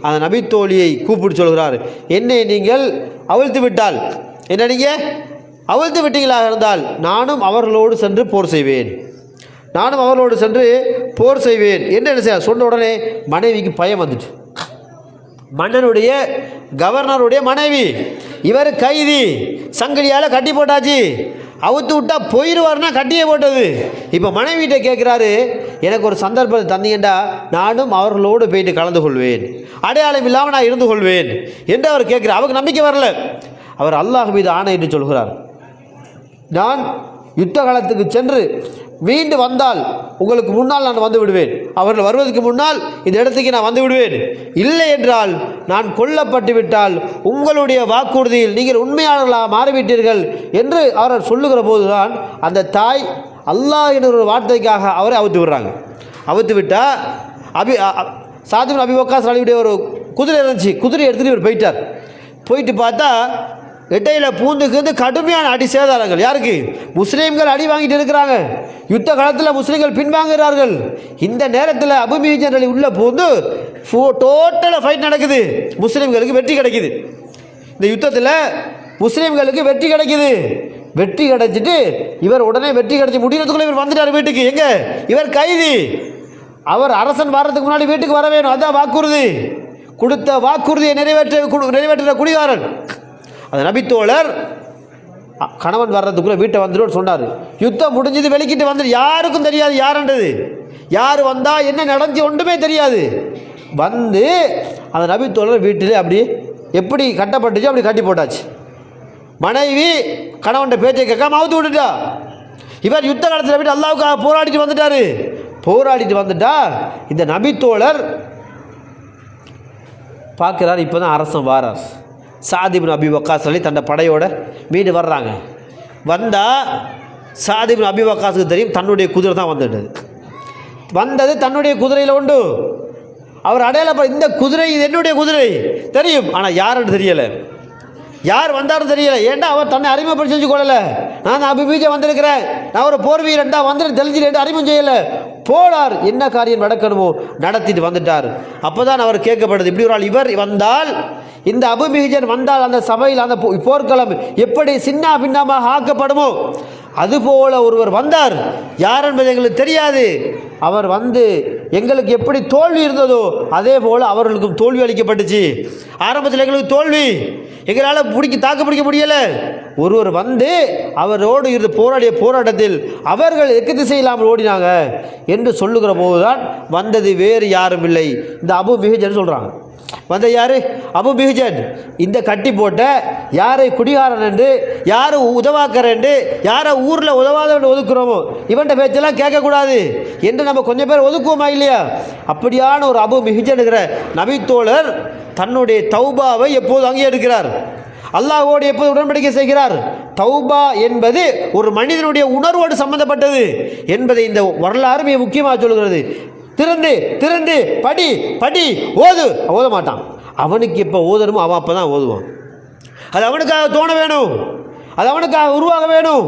அந்த நபித்தோழியை கூப்பிட்டு சொல்கிறார், என்னை நீங்கள் அவிழ்த்து விட்டால், என்ன நீங்கள் அவிழ்த்து விட்டீங்களாக இருந்தால் நானும் அவர்களோடு சென்று போர் செய்வேன், நானும் அவர்களோடு சென்று போர் செய்வேன் என்று என்ன செய்ய சொன்ன உடனே மனைவிக்கு பயம் வந்துட்டு. மன்னனுடைய கவர்னருடைய மனைவி, இவர் கைதி, சங்கிலியால் கட்டி போட்டாச்சு, அவுத்து விட்டா போயிடுவார்னா கட்டியே போட்டது. இப்போ மனைவிட்ட கேட்குறாரு, எனக்கு ஒரு சந்தர்ப்பத்தை தந்தீங்கண்டா நானும் அவர்களோடு போயிட்டு கலந்து கொள்வேன், அடையாளம் இல்லாமல் நான் இருந்து கொள்வேன் என்று அவர் கேட்குறார். அவருக்கு நம்பிக்கை வரல. அவர் அல்லாஹ் மீது ஆணை என்று சொல்கிறார், நான் யுத்த காலத்துக்கு சென்று மீண்டு வந்தால் உங்களுக்கு முன்னால் நான் வந்து விடுவேன், அவர்கள் வருவதற்கு முன்னால் இந்த இடத்துக்கு நான் வந்து விடுவேன். இல்லை என்றால் நான் கொல்லப்பட்டு விட்டால் உங்களுடைய வாக்குறுதியில் நீங்கள் உண்மையாளர்களாக மாறிவிட்டீர்கள் என்று அவர் சொல்லுகிற போதுதான் அந்த தாய் அல்லாஹ் என்ற ஒரு வார்த்தைக்காக அவரை அவுத்து விடுறாங்க. அவுத்து விட்டால் சாதிப் அபி வக்காஸ் அலியுடைய ஒரு குதிரை இருந்துச்சு, குதிரை எடுத்துகிட்டு இவர் போயிட்டார். போயிட்டு பார்த்தா இடையில பூந்துக்கு கடுமையான அடி சேதாரங்கள். யாருக்கு? முஸ்லீம்கள் அடி வாங்கிட்டு இருக்கிறாங்க. யுத்த காலத்தில் முஸ்லீம்கள் பின்வாங்குகிறார்கள். இந்த நேரத்தில் அபுமீஜன் அலி உள்ள பூந்து டோட்டலாக ஃபைட் நடக்குது. முஸ்லீம்களுக்கு வெற்றி கிடைக்குது. இந்த யுத்தத்தில் முஸ்லீம்களுக்கு வெற்றி கிடைக்குது. வெற்றி கிடைச்சிட்டு இவர் உடனே வெற்றி கிடைச்சி முடிகிறதுக்குள்ள இவர் வந்துட்டார் வீட்டுக்கு. எங்க? இவர் கைதி. அவர் அரசன் வர்றதுக்கு முன்னாடி வீட்டுக்கு வர வேணும். அதான் வாக்குறுதி. கொடுத்த வாக்குறுதியை நிறைவேற்ற குடிகாரன். அந்த நபித்தோழர் கணவன் வர்றதுக்குள்ளே வீட்டை வந்துடும் சொன்னார். யுத்தம் முடிஞ்சது, வெளிக்கிட்டு வந்துடு. யாருக்கும் தெரியாது யாருன்றது, யார் வந்தால் என்ன நடந்துச்சு ஒன்றுமே தெரியாது. வந்து அந்த நபித்தோழர் வீட்டிலே அப்படி எப்படி கட்டப்பட்டுச்சு அப்படி கட்டி போட்டாச்சு. மனைவி கணவன் பேச்சை கேட்காம அவுத்து விட்டுட்டா. இவர் யுத்த காலத்தில் போய்ட்டு அல்லாவுக்காக போராடிட்டு வந்துட்டார். போராடிட்டு வந்துட்டா இந்த நபித்தோழர் பார்க்குறார், இப்போ தான் அரசன் வாரார். சாதிப் அபி வக்காஸ் அலி தன்னை படையோட மீண்டு வர்றாங்க. வந்தால் சாதிப் அபி வக்காஸுக்கு தெரியும் தன்னுடைய குதிரை தான் வந்துட்டது. வந்தது தன்னுடைய குதிரையில் உண்டு. அவர் அடையாளம், இந்த குதிரை இது என்னுடைய குதிரை தெரியும், ஆனால் யாருன்னு தெரியலை, யார் வந்தாரும் தெரியலை. ஏன்டா அவர் தன்னை அறிமுகப்படுத்தி வச்சு கொள்ளலை. நான் அபிமீஜன் வந்திருக்கிறேன், நான் ஒரு போர் வீரன்டா வந்துட்டு தெரிஞ்சுட்டு அறிமுகம் செய்யலை. போனார், என்ன காரியம் நடக்கணுமோ நடத்திட்டு வந்துட்டார். அப்போ தான் அவர் கேட்கப்படுது, இப்படி ஒரு ஆள் இவர் வந்தால், இந்த அபுமீஜன் வந்தால் அந்த சபையில் அந்த போர்க்களம் எப்படி சின்ன பின்னமாக ஆக்கப்படுமோ அதுபோல ஒருவர் வந்தார். யார் என்பது எங்களுக்கு தெரியாது. அவர் வந்து எங்களுக்கு எப்படி தோல்வி இருந்ததோ அதே போல் அவர்களுக்கும் தோல்வி அளிக்கப்பட்டுச்சு. ஆரம்பத்தில் எங்களுக்கு தோல்வி, எங்களால் தாக்கு பிடிக்க முடியலை. ஒருவர் வந்து அவரோடு இருந்து போராடிய போராட்டத்தில் அவர்கள் எக்கு திசை இல்லாமல் ஓடினாங்க என்று சொல்லுகிற போதுதான் வந்தது வேறு யாரும் இல்லை, இந்த அபுமீஜன் சொல்கிறாங்க. வந்த யார்? அபுமீஜன். இந்த கட்டி போட்ட யாரை குடிகாரன் என்று, யார் உதவாக்கர் என்று, யாரை ஊரில் உதவாத ஒதுக்குறோமோ இவன்ட பேச்செல்லாம் கேட்கக்கூடாது என்று நம்ம கொஞ்சம் பேர் ஒதுக்குவோமா இல்லையா? அப்படியான ஒரு அபுமீஜன்கிற நபித்தோழர் தன்னுடைய தௌபாவை எப்போது அங்கே எடுக்கிறார், அல்லாஹ்வோடு எப்போது உடன்படிக்கை செய்கிறார். தௌபா என்பது ஒரு மனிதனுடைய உணர்வோடு சம்பந்தப்பட்டது என்பதை இந்த வரலாறு மிக முக்கியமாக சொல்கிறது. திறந்து திறந்து படி படி ஓத மாட்டான். அவனுக்கு எப்போ ஓதணுமோ அவன் அப்போ தான் ஓதுவான். அது அவனுக்காக தோண வேணும், அது அவனுக்காக உருவாக வேணும்.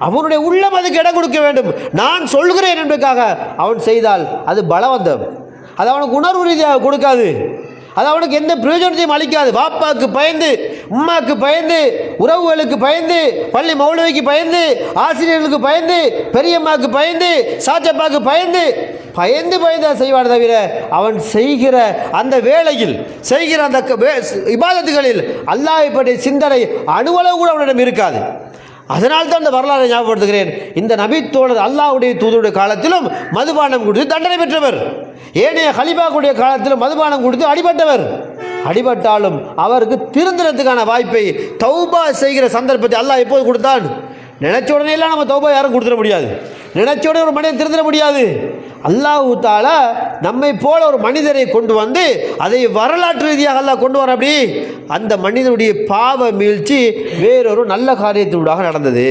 அவனுடைய உள்ளம் அதுக்கு இடம் கொடுக்க வேண்டும். நான் சொல்கிறேன் என்பதற்காக அவன் செய்தால் அது பலவந்தம், அது அவனுக்கு உணர்வு ரீதியாக கொடுக்காது. அது அவனுக்கு எந்த பிரயோஜனத்தையும் அளிக்காது. பாப்பாவுக்கு பயந்து, உம்மாக்கு பயந்து, உறவுகளுக்கு பயந்து, பள்ளி மௌலவிக்கு பயந்து, ஆசிரியர்களுக்கு பயந்து, பெரியம்மாவுக்கு பயந்து, சாச்சப்பாக்கு பயந்து பயந்து பயந்து செய்வான் தவிர அவன் செய்கிற அந்த வேளையில், செய்கிற அந்த இபாதத்துகளில் அல்லாஹ்வை பற்றிய சிந்தனை அணுவளவு கூட அவனிடம் இருக்காது. அதனால்தான் இந்த வரலாறை ஞாபகப்படுத்துகிறேன். இந்த நபித்தோழர் அல்லாஹ்வுடைய தூதருடைய காலத்திலும் மதுபானம் கொடுத்து தண்டனை பெற்றவர். ஏனைய கலீஃபாக்களுடைய காலத்திலும் மதுபானம் கொடுத்து அடிபட்டவர். அடிபட்டாலும் அவருக்கு திருந்துறதுக்கான வாய்ப்பை, தௌபா செய்கிற சந்தர்ப்பத்தை அல்லாஹ் எப்போது கொடுத்தான்? நினைச்ச உடனே எல்லாம் நம்ம தௌபா யாரும் கொடுத்துட முடியாது. நினைச்ச உடனே ஒரு மனிதன் திருந்திட முடியாது. அல்லாஹ் தஆலா நம்மை போல ஒரு மனிதரை கொண்டு வந்து அதை வரலாற்று ரீதியாக அல்லாஹ் கொண்டு வர, அப்படி அந்த மனிதனுடைய பாவ மீழ்ச்சி வேறொரு நல்ல காரியத்தினூடாக நடந்தது.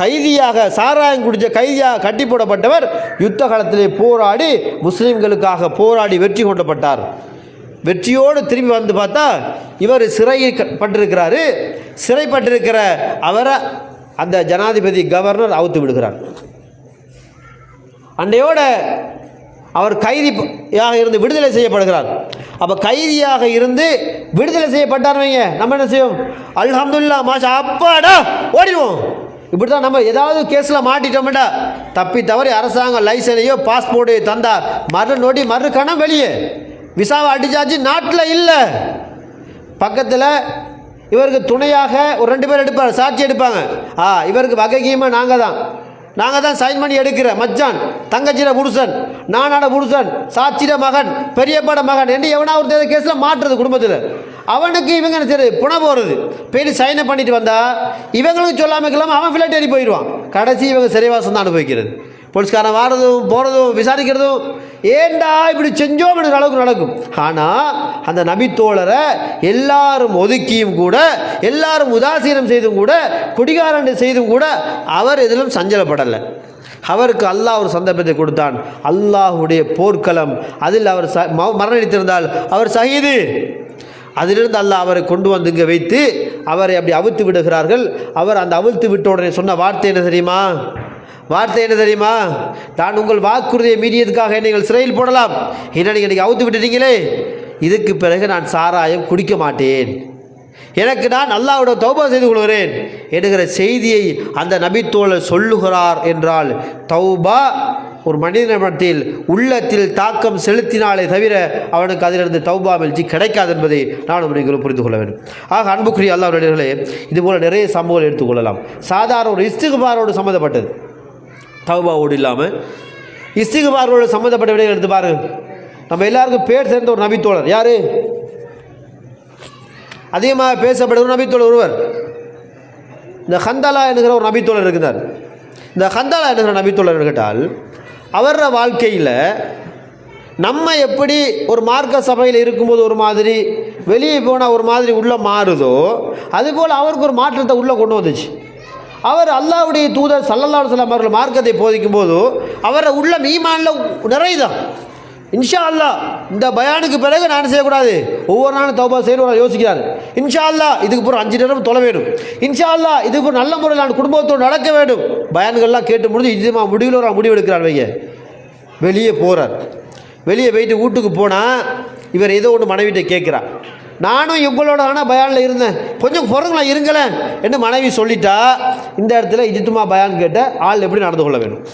கைதியாக, சாராயம் குடித்த கைதியாக கட்டி போடப்பட்டவர் யுத்த காலத்திலே போராடி முஸ்லீம்களுக்காக போராடி வெற்றி கொண்டப்பட்டார். வெற்றியோடு திரும்பி வந்து பார்த்தா இவர் சிறைப்பட்டிருக்கிறாரு. சிறைப்பட்டிருக்கிற அவரை அந்த ஜனாதிபதி கவர்னர் அவுத்து விடுகிறார். அண்டையோட அவர் கைதியாக இருந்து விடுதலை செய்யப்படுகிறார். அப்போ கைதியாக இருந்து விடுதலை செய்யப்பட்டார் வைங்க, நம்ம என்ன செய்வோம்? அல்ஹம்துலில்லாஹ் மாஷா அப்பாடா ஓடிடுவோம். இப்படி தான் நம்ம ஏதாவது கேஸில் மாட்டிட்டோம்டா, தப்பி தவறி அரசாங்கம் லைசனையோ பாஸ்போர்ட்டையோ தந்தா மறு நொடி மறு கணம் வெளியே, விசாவை அடிச்சாச்சு, நாட்டில் இல்லை. பக்கத்தில் இவருக்கு துணையாக ஒரு 2 பேர் எடுப்பார், சாட்சி எடுப்பாங்க. இவருக்கு வகைகீமா நாங்கள் தான் சைன் பண்ணி எடுக்கிற மச்சான், தங்கச்சிட புருஷன், நானாட புருஷன், சாட்சிட மகன், பெரியப்பாட மகன் என்று எவனா ஒரு கேஸில் மாற்றுறது குடும்பத்தில். அவனுக்கு இவங்க சரி புன போகிறது, போயிட்டு சைனை பண்ணிட்டு வந்தா இவங்களுக்கு சொல்லாமல் இல்லாமல் அவன் ஃபிளைட் ஏறி போயிடுவான். கடைசி இவங்க சிறைவாசம் தான் அனுபவிக்கிறது. போலீஸ்காரன் வாரதும் போகிறதும் விசாரிக்கிறதும், ஏண்டா இப்படி செஞ்சோம் என்ற அளவுக்கு நடக்கும். ஆனால் அந்த நபித்தோழரை எல்லாரும் ஒதுக்கியும் கூட, எல்லாரும் உதாசீனம் செய்தும் கூட, குடிகாரன் செய்தும் கூட அவர் எதிலும் சஞ்சலப்படலை. அவருக்கு அல்லாஹ் ஒரு சந்தர்ப்பத்தை கொடுத்தான். அல்லாஹுடைய போர்க்களம், அதில் அவர் மரணித்திருந்தால் அவர் ஷஹீது. அதிலிருந்து அல்லாஹ் அவரை கொண்டு வந்து இங்கே வைத்து அவரை அப்படி அவிழ்த்து விடுகிறார்கள். அவர் அந்த அவிழ்த்து விட்ட உடனே சொன்ன வார்த்தை என்ன தெரியுமா? நான் உங்கள் வாக்குறுதியை மீறியதுக்காக நீங்கள் சிறையில் போடலாம், என்ன நீங்கள் இன்றைக்கி அவுத்து விட்டுட்டீங்களே, இதுக்கு பிறகு நான் சாராயம் குடிக்க மாட்டேன், எனக்கு நான் அல்லாஹ்வோட தௌபா செய்து கொள்கிறேன் என்கிற செய்தியை அந்த நபித்தோழர் சொல்லுகிறார். என்றால் தௌபா ஒரு மனிதனிடத்தில் உள்ளத்தில் தாக்கம் செலுத்தினாலே தவிர அவனுக்கு அதிலிருந்து தௌபா மீழ்ச்சி கிடைக்காது என்பதை நான் நீங்கள் புரிந்து கொள்ள வேண்டும். ஆக அன்புக்குரிய அல்லாஹ்வுடையவர்களே, இதுபோல் நிறைய சம்பவங்கள் எடுத்துக்கொள்ளலாம். சாதாரண ஒரு இஸ்திக்பாரோடு சம்மந்தப்பட்டது, தௌபாவோடு இல்லாமல் இஸ்திக்பாரோடு சம்மந்தப்பட்ட விடைகள் எடுத்து பாருங்கள். நம்ம எல்லாருக்கும் பேர் சேர்ந்த ஒரு நபித்தோழர் யார்? அதிகமாக பேசப்படுற ஒரு நபித்தோழர் ஒருவர், இந்த ஹந்தலா என்கிற ஒரு நபித்தோழர் இருக்கிறார். இந்த ஹந்தலா என்கிற நபித்தோழர் கேட்டால் அவர வாழ்க்கையில் நம்ம எப்படி ஒரு மார்க்க சபையில் இருக்கும்போது ஒரு மாதிரி, வெளியே போனால் ஒரு மாதிரி உள்ளே மாறுதோ, அதுபோல் அவருக்கு ஒரு மாற்றத்தை உள்ளே கொண்டு வந்துச்சு. அவர் அல்லாஹ்வுடைய தூதர் ஸல்லல்லாஹு அலைஹி வஸல்லம் அவர்கள் மார்க்கத்தை போதிக்கும் போது அவரை உள்ள ஈமானில் நிறைதான். இன்ஷா அல்லாஹ் இந்த பயானுக்கு பிறகு நான் செய்யக்கூடாது, ஒவ்வொரு நாளும் தௌபா செய்யணும் யோசிக்கிறார். இன்ஷா அல்லாஹ் இதுக்கு பிறகு 5 நேரம் தொலை வேணும், இன்ஷா அல்லாஹ் இதுக்கு நல்ல முறையில் நான் குடும்பத்தோடு நடக்க வேண்டும். பயான்கள்லாம் கேட்டு முடிஞ்சு இஜ்மா முடிவில் ஒரு முடிவு எடுக்கிறார் வைங்க. வெளியே போகிறார். வெளியே போயிட்டு வீட்டுக்கு போனால் இவர் ஏதோ ஒன்று மனைவிட்ட கேட்குறார், நானும் இவங்களோட ஆனால் பயானில் இருந்தேன், கொஞ்சம் பொறுங்களா இருங்களேன் என்று மனைவி சொல்லிட்டா, இந்த இடத்துல இஜ்மா பயான் கேட்ட ஆள் எப்படி நடந்து கொள்ள வேணும்?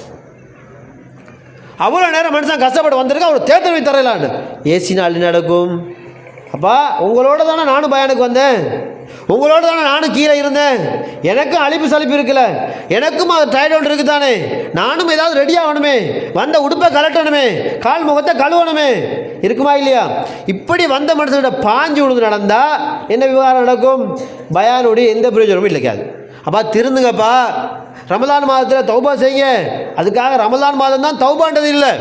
அவ்வளோ நேரம் மனுஷன் கஷ்டப்பட்டு வந்திருக்கா, அவர் தேர்தல் வைத்து தரலான்னு ஏசினால் நடக்கும். அப்பா உங்களோட தானே நானும் பயானுக்கு வந்தேன், உங்களோட தானே நானும் கீழே இருந்தேன், எனக்கும் அழிப்பு சலிப்பு இருக்குல்ல, எனக்கும் அது டயர்ட் ஒன்று இருக்குது தானே, நானும் ஏதாவது ரெடி ஆகணுமே, வந்த உடுப்பை கலட்டணுமே, கால் முகத்தை கழுவணுமே, இருக்குமா இல்லையா? இப்படி வந்த மனுஷனோட பாஞ்சு விழுந்து நடந்தால் என்ன விவகாரம் நடக்கும்? பயானுடைய எந்த பிரயோஜனமும் இல்லைக்காது. அப்பா திருந்துங்கப்பா, ரமலான் மாதத்தில் தௌபா செய்யுங்க. அதுக்காக ரமலான் மாதம் தான் தௌபான்றது இல்லை,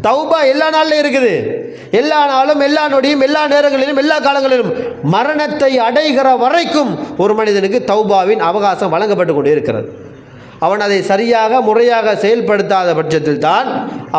தௌபா எல்லா நாளிலும் இருக்குது. எல்லா நாளும், எல்லா நொடியும், எல்லா நேரங்களிலும், எல்லா காலங்களிலும் மரணத்தை அடைகிற வரைக்கும் ஒரு மனிதனுக்கு தௌபாவின் அவகாசம் வழங்கப்பட்டு கொண்டே இருக்கிறது. அவன் அதை சரியாக முறையாக செயல்படுத்தாத பட்சத்தில் தான்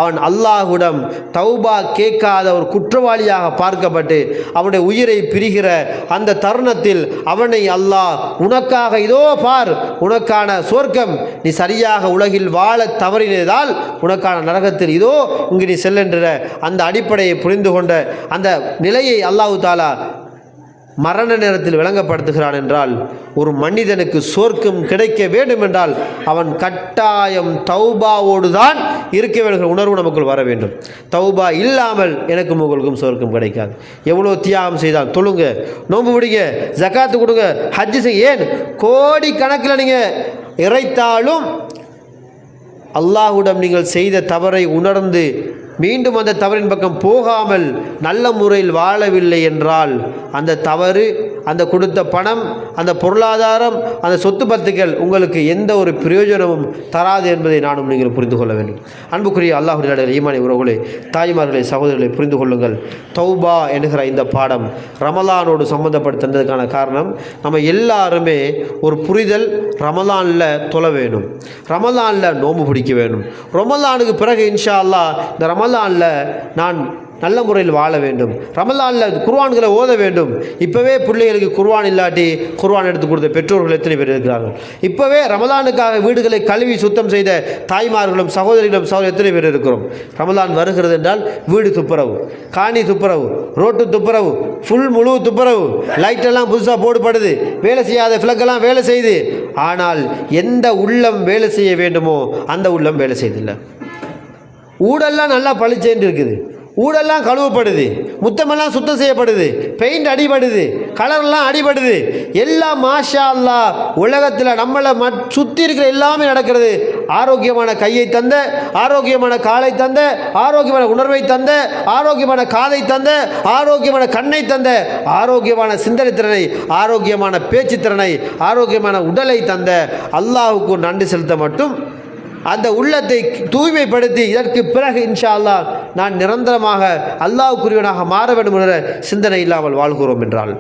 அவன் அல்லாஹ்விடம் தௌபா கேட்காத ஒரு குற்றவாளியாக பார்க்கப்பட்டு அவனுடைய உயிரை பிரிகிற அந்த தருணத்தில் அவனை அல்லாஹ் உனக்காக இதோ பார், உனக்கான சொர்க்கம், நீ சரியாக உலகில் வாழ தவறினதால் உனக்கான நரகத்தில் இதோ இங்கு நீ செல்லென்ற அந்த அடிப்படையை புரிந்து கொண்ட அந்த நிலையை அல்லாஹ் தாலா மரண நேரத்தில் விளங்கப்படுத்துகிறான். என்றால் ஒரு மனிதனுக்கு சொர்க்கம் கிடைக்க வேண்டும் என்றால் அவன் கட்டாயம் தௌபாவோடு தான் இருக்க வேண்டிய உணர்வு நமக்குள் வர வேண்டும். தௌபா இல்லாமல் எனக்கும் உங்களுக்கும் சொர்க்கம் கிடைக்காது. எவ்வளோ தியாகம் செய்தால், தொழுங்க, நோன்பு பிடிங்க, ஜக்காத்து கொடுங்க, ஹஜ்ஜு செய்ய, ஏன் கோடி கணக்கில் நீங்கள் இறைத்தாலும் அல்லாஹ்விடம் நீங்கள் செய்த தவறை உணர்ந்து மீண்டும் அந்த தவறின் பக்கம் போகாமல் நல்ல முறையில் வாழவில்லை என்றால் அந்த தவறு, அந்த கொடுத்த பணம், அந்த பொருளாதாரம், அந்த சொத்து பத்துக்கள் உங்களுக்கு எந்த ஒரு பிரயோஜனமும் தராது என்பதை நானும் நீங்கள் புரிந்து கொள்ள வேண்டும். அன்புக்குரிய அல்லாஹ்வுடைய ஈமானிய உறவுகளே, தாய்மார்களே, சகோதரர்களை புரிந்து கொள்ளுங்கள். தௌபா என்கிற இந்த பாடம் ரமலானோடு சம்பந்தப்படுத்துறதுக்கான காரணம், நம்ம எல்லாருமே ஒரு புரிதல், ரமலானில் தொழ வேணும், ரமலானில் நோன்பு பிடிக்க வேணும், ரமலானுக்கு பிறகு இன்ஷா அல்லாஹ் இந்த ரமலானில் நான் நல்ல முறையில் வாழ வேண்டும், ரமலானில் குர்ஆன்களை ஓத வேண்டும். இப்போவே பிள்ளைகளுக்கு குர்ஆன் இல்லாட்டி குர்ஆன் எடுத்து கொடுத்த பெற்றோர்கள் எத்தனை பேர் இருக்கிறார்கள்? இப்போவே ரமலானுக்காக வீடுகளை கழுவி சுத்தம் செய்த தாய்மார்களும் சகோதரிகளும் எத்தனை பேர் இருக்கிறோம்? ரமலான் வருகிறது என்றால் வீடு துப்புரவு, காணி துப்புரவு, ரோட்டு துப்புரவு, முழு துப்புரவு, லைட்டெல்லாம் புதுசாக போடுபடுது, வேலை செய்யாத ஃப்ளக்கெல்லாம் வேலை செய்யுது. ஆனால் எந்த உள்ளம் வேலை செய்ய வேண்டுமோ அந்த உள்ளம் வேலை செய்தில்லை. ஊடெல்லாம் நல்லா பளிச்சேன்னு இருக்குது, ஊடெல்லாம் கழுவப்படுது, முத்தமெல்லாம் சுத்தம் செய்யப்படுது, பெயிண்ட் அடிபடுது, கலர்லாம் அடிபடுது, எல்லாம் மாஷா அல்லாஹ் உலகத்தில் நம்மளை சுற்றி இருக்கிற எல்லாமே நடக்கிறது. ஆரோக்கியமான கையை தந்த, ஆரோக்கியமான காலை தந்த, ஆரோக்கியமான உணர்வை தந்த, ஆரோக்கியமான காதை தந்த, ஆரோக்கியமான கண்ணை தந்த, ஆரோக்கியமான சிந்தனை திறனை, ஆரோக்கியமான பேச்சு திறனை, ஆரோக்கியமான உடலை தந்த அல்லாஹுக்கு நன்றி செலுத்த மட்டும் அந்த உள்ளத்தை தூய்மைப்படுத்தி இதற்கு பிறகு இன்ஷா அல்லாஹ் நான் நிரந்தரமாக அல்லாஹ்வுக்குரியவனாக மாற வேண்டும் என்ற சிந்தனை இல்லாமல் வாழ்கிறோம் என்றால்,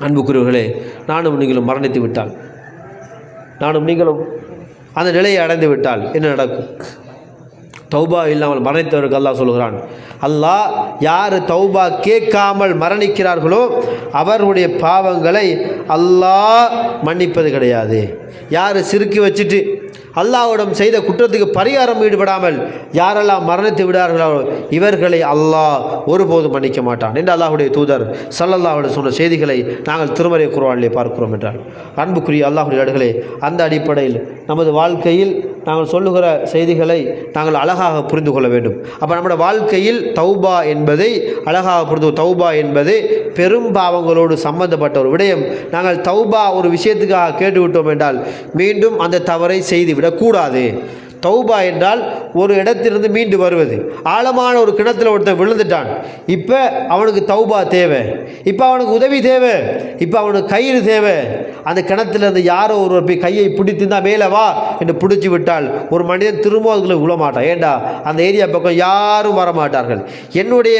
அன்புக்குரியவர்களே, நானும் நீங்களும் மரணித்து விட்டால், நானும் நீங்களும் அந்த நிலையை அடைந்து விட்டால் என்ன நடக்கும்? தௌபா இல்லாமல் மரணித்தவருக்கு அல்லாஹ் சொல்கிறான், அல்லாஹ் யார் தௌபா கேட்காமல் மரணிக்கிறார்களோ அவர்களுடைய பாவங்களை அல்லாஹ் மன்னிப்பது கிடையாது. யார் சிறுக்கி வச்சுட்டு அல்லாஹ்விடம் செய்த குற்றத்துக்கு பரிகாரம் ஈடுபடாமல் யாரெல்லாம் மரணித்து விடார்களோ இவர்களை அல்லாஹ் ஒருபோதும் மன்னிக்க மாட்டான் என்று அல்லாஹ்வுடைய தூதர் ஸல்லல்லாஹு அலைஹி சொன்ன செய்திகளை நாங்கள் திருமறை குர்ஆனிலே பார்க்கிறோம் என்றால், அன்புக்குரிய அல்லாஹ்வுடைய அடிகளே, அந்த அடிப்படையில் நமது வாழ்க்கையில் நாங்கள் சொல்லுகிற செய்திகளை நாங்கள் அழகாக புரிந்து கொள்ள வேண்டும். அப்போ நம்முடைய வாழ்க்கையில் தௌபா என்பதை அழகாக புரிந்து, தௌபா என்பது பெரும் பாவங்களோடு சம்பந்தப்பட்ட ஒரு விடயம். நாங்கள் தௌபா ஒரு விஷயத்துக்காக கேட்டுவிட்டோம் என்றால் மீண்டும் அந்த தவறை செய்துவிடக்கூடாது. தௌபா என்றால் ஒரு இடத்திலிருந்து மீண்டு வருவது. ஆழமான ஒரு கிணத்துல ஒருத்தன் விழுந்துட்டான், இப்போ அவனுக்கு தௌபா தேவை, இப்போ அவனுக்கு உதவி தேவை, இப்போ அவனுக்கு கயிறு தேவை. அந்த கிணத்துலேருந்து யாரோ ஒருவர் போய் கையை பிடித்து தான் மேலே வா என்று பிடிச்சி விட்டால் ஒரு மனிதன் திரும்ப அதுக்குள்ளே விழ மாட்டான். ஏண்டா அந்த ஏரியா பக்கம் யாரும் வரமாட்டார்கள், என்னுடைய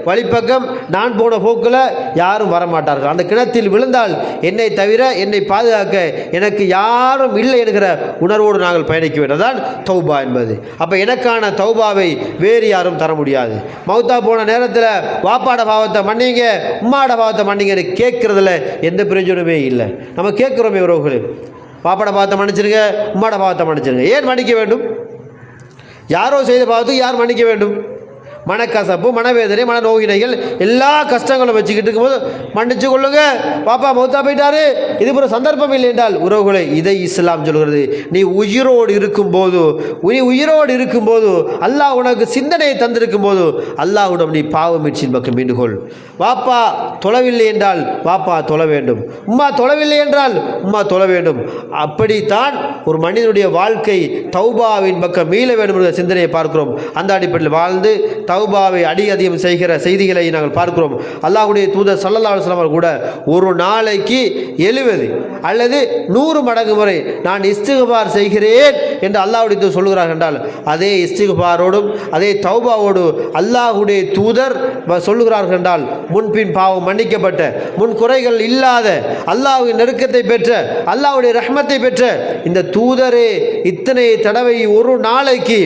வழிப்பக்கம் நான் போன போக்கில் யாரும் வரமாட்டார்கள். அந்த கிணத்தில் விழுந்தால் என்னை தவிர என்னை பாதுகாக்க எனக்கு யாரும் இல்லை என்கிற உணர்வோடு நாங்கள் பயணிக்க வேண்டியதான் தௌபா என்பது. அப்போ எனக்கான தௌபாவை வேறு யாரும் தர முடியாது. மௌத்தா போன நேரத்தில் வாப்பாட பாவத்தை மன்னிங்க, உம்மாட பாவத்தை மன்னிங்கன்னு கேட்குறதுல எந்த பிரயோஜனமே இல்லை. நம்ம கேட்குறோமே உறவுகளே, வாப்பாட பாவத்தை மன்னிச்சிருங்க, உம்மாட பாவத்தை மன்னிச்சிருங்க. ஏன் மன்னிக்க வேண்டும்? யாரோ செய்த பாவத்துக்கு யார் மன்னிக்க வேண்டும்? மனக்கசப்பு, மனவேதனை, மனநோயினைகள், எல்லா கஷ்டங்களும் வச்சுக்கிட்டு இருக்கும்போது மன்னிச்சு கொள்ளுங்க, பாப்பா மௌத்தா போயிட்டாரு, இது ஒரு சந்தர்ப்பம் இல்லை என்றால், உறவுகளை இதை இஸ்லாம் சொல்கிறது. நீ உயிரோடு இருக்கும்போது அல்லாஹ் உனக்கு சிந்தனையை தந்திருக்கும் போது அல்லாஹ்விடம் நீ பாவம் மீட்சின் பக்கம் மீண்டுகொள். வாப்பா தொழவில்லை என்றால் வாப்பா தொழ வேண்டும், உம்மா தொழவில்லை என்றால் உம்மா தொழ வேண்டும். அப்படித்தான் ஒரு மனிதனுடைய வாழ்க்கை தௌபாவின் பக்கம் மீள வேண்டும் என்ற சிந்தனையை பார்க்கிறோம். அந்த அடிப்படையில் வாழ்ந்து தௌபாவை அதிகம் செய்கிற செய்திகளை நாங்கள் பார்க்கிறோம். அல்லாஹ்வுடைய தூதர் ஸல்லல்லாஹு அலைஹி வஸல்லம் கூட ஒரு நாளைக்கு 70 அல்லது 100 மடங்கு முறை நான் இஸ்திக்பார் செய்கிறேன் என்று அல்லாஹ்வுடைய தூதர் சொல்கிறார்கள் என்றால், அதே இஸ்திக்பாரோடும் அதே தௌபாவோடு அல்லாஹ்வுடைய தூதர் சொல்லுகிறார்கள் என்றால், முன்பின் பாவம் மன்னிக்கப்பட்ட, முன் குறைகள் இல்லாத, அல்லாஹ்வின் நெருக்கத்தை பெற்ற, அல்லாஹ்வுடைய ரஹ்மத்தை பெற்ற இந்த தூதரே இத்தனை தடவை ஒரு நாளைக்கு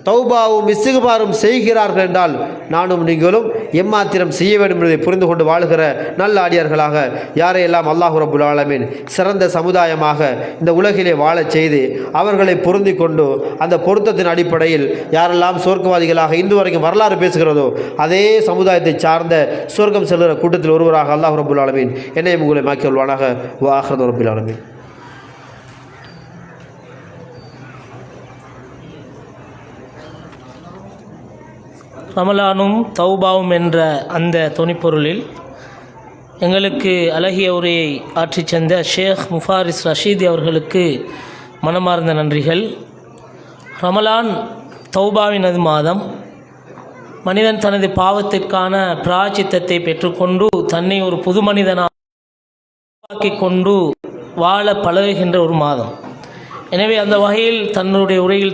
தௌபாவும் இஸ்திக்பாரும் செய்கிறார்கள் என்றால் நானும் நீங்களும் எம்மாத்திரம் செய்ய வேண்டும் என்பதை புரிந்து கொண்டு வாழுகிற நல்ல அடியார்களாக யாரையெல்லாம் அல்லாஹ் ரப்புல் ஆலமீன் சிறந்த சமுதாயமாக இந்த உலகிலே வாழச் செய்து அவர்களை பொருந்தி கொண்டு அந்த பொருத்தத்தின் அடிப்படையில் யாரெல்லாம் சொர்க்கவாதிகளாக இன்று வரைக்கும் வரலாறு பேசுகிறதோ அதே சமுதாயத்தை சார்ந்த சொர்க்கம் செல்கிற கூட்டத்தில் ஒருவராக அல்லாஹ் ரப்புல் ஆலமீன் என்னையும் உங்களை மாக்கி கொள்வானாக. வாஹிரு ரப்பில் ஆலமீன். ரமலானும் தௌபாவும் என்ற அந்த தொனிப்பொருளில் எங்களுக்கு அழகிய உரையை ஆற்றிச் சென்ற ஷேக் முஃபாரிஸ் ரஷீதி அவர்களுக்கு மனமார்ந்த நன்றிகள். ரமலான் தௌபாவினது மாதம். மனிதன் தனது பாவத்திற்கான பிராயச்சித்தத்தை பெற்றுக்கொண்டு தன்னை ஒரு புது மனிதனாக உருவாக்கிக் கொண்டு வாழ பழகுகின்ற ஒரு மாதம். எனவே அந்த வகையில் தன்னுடைய உரையில்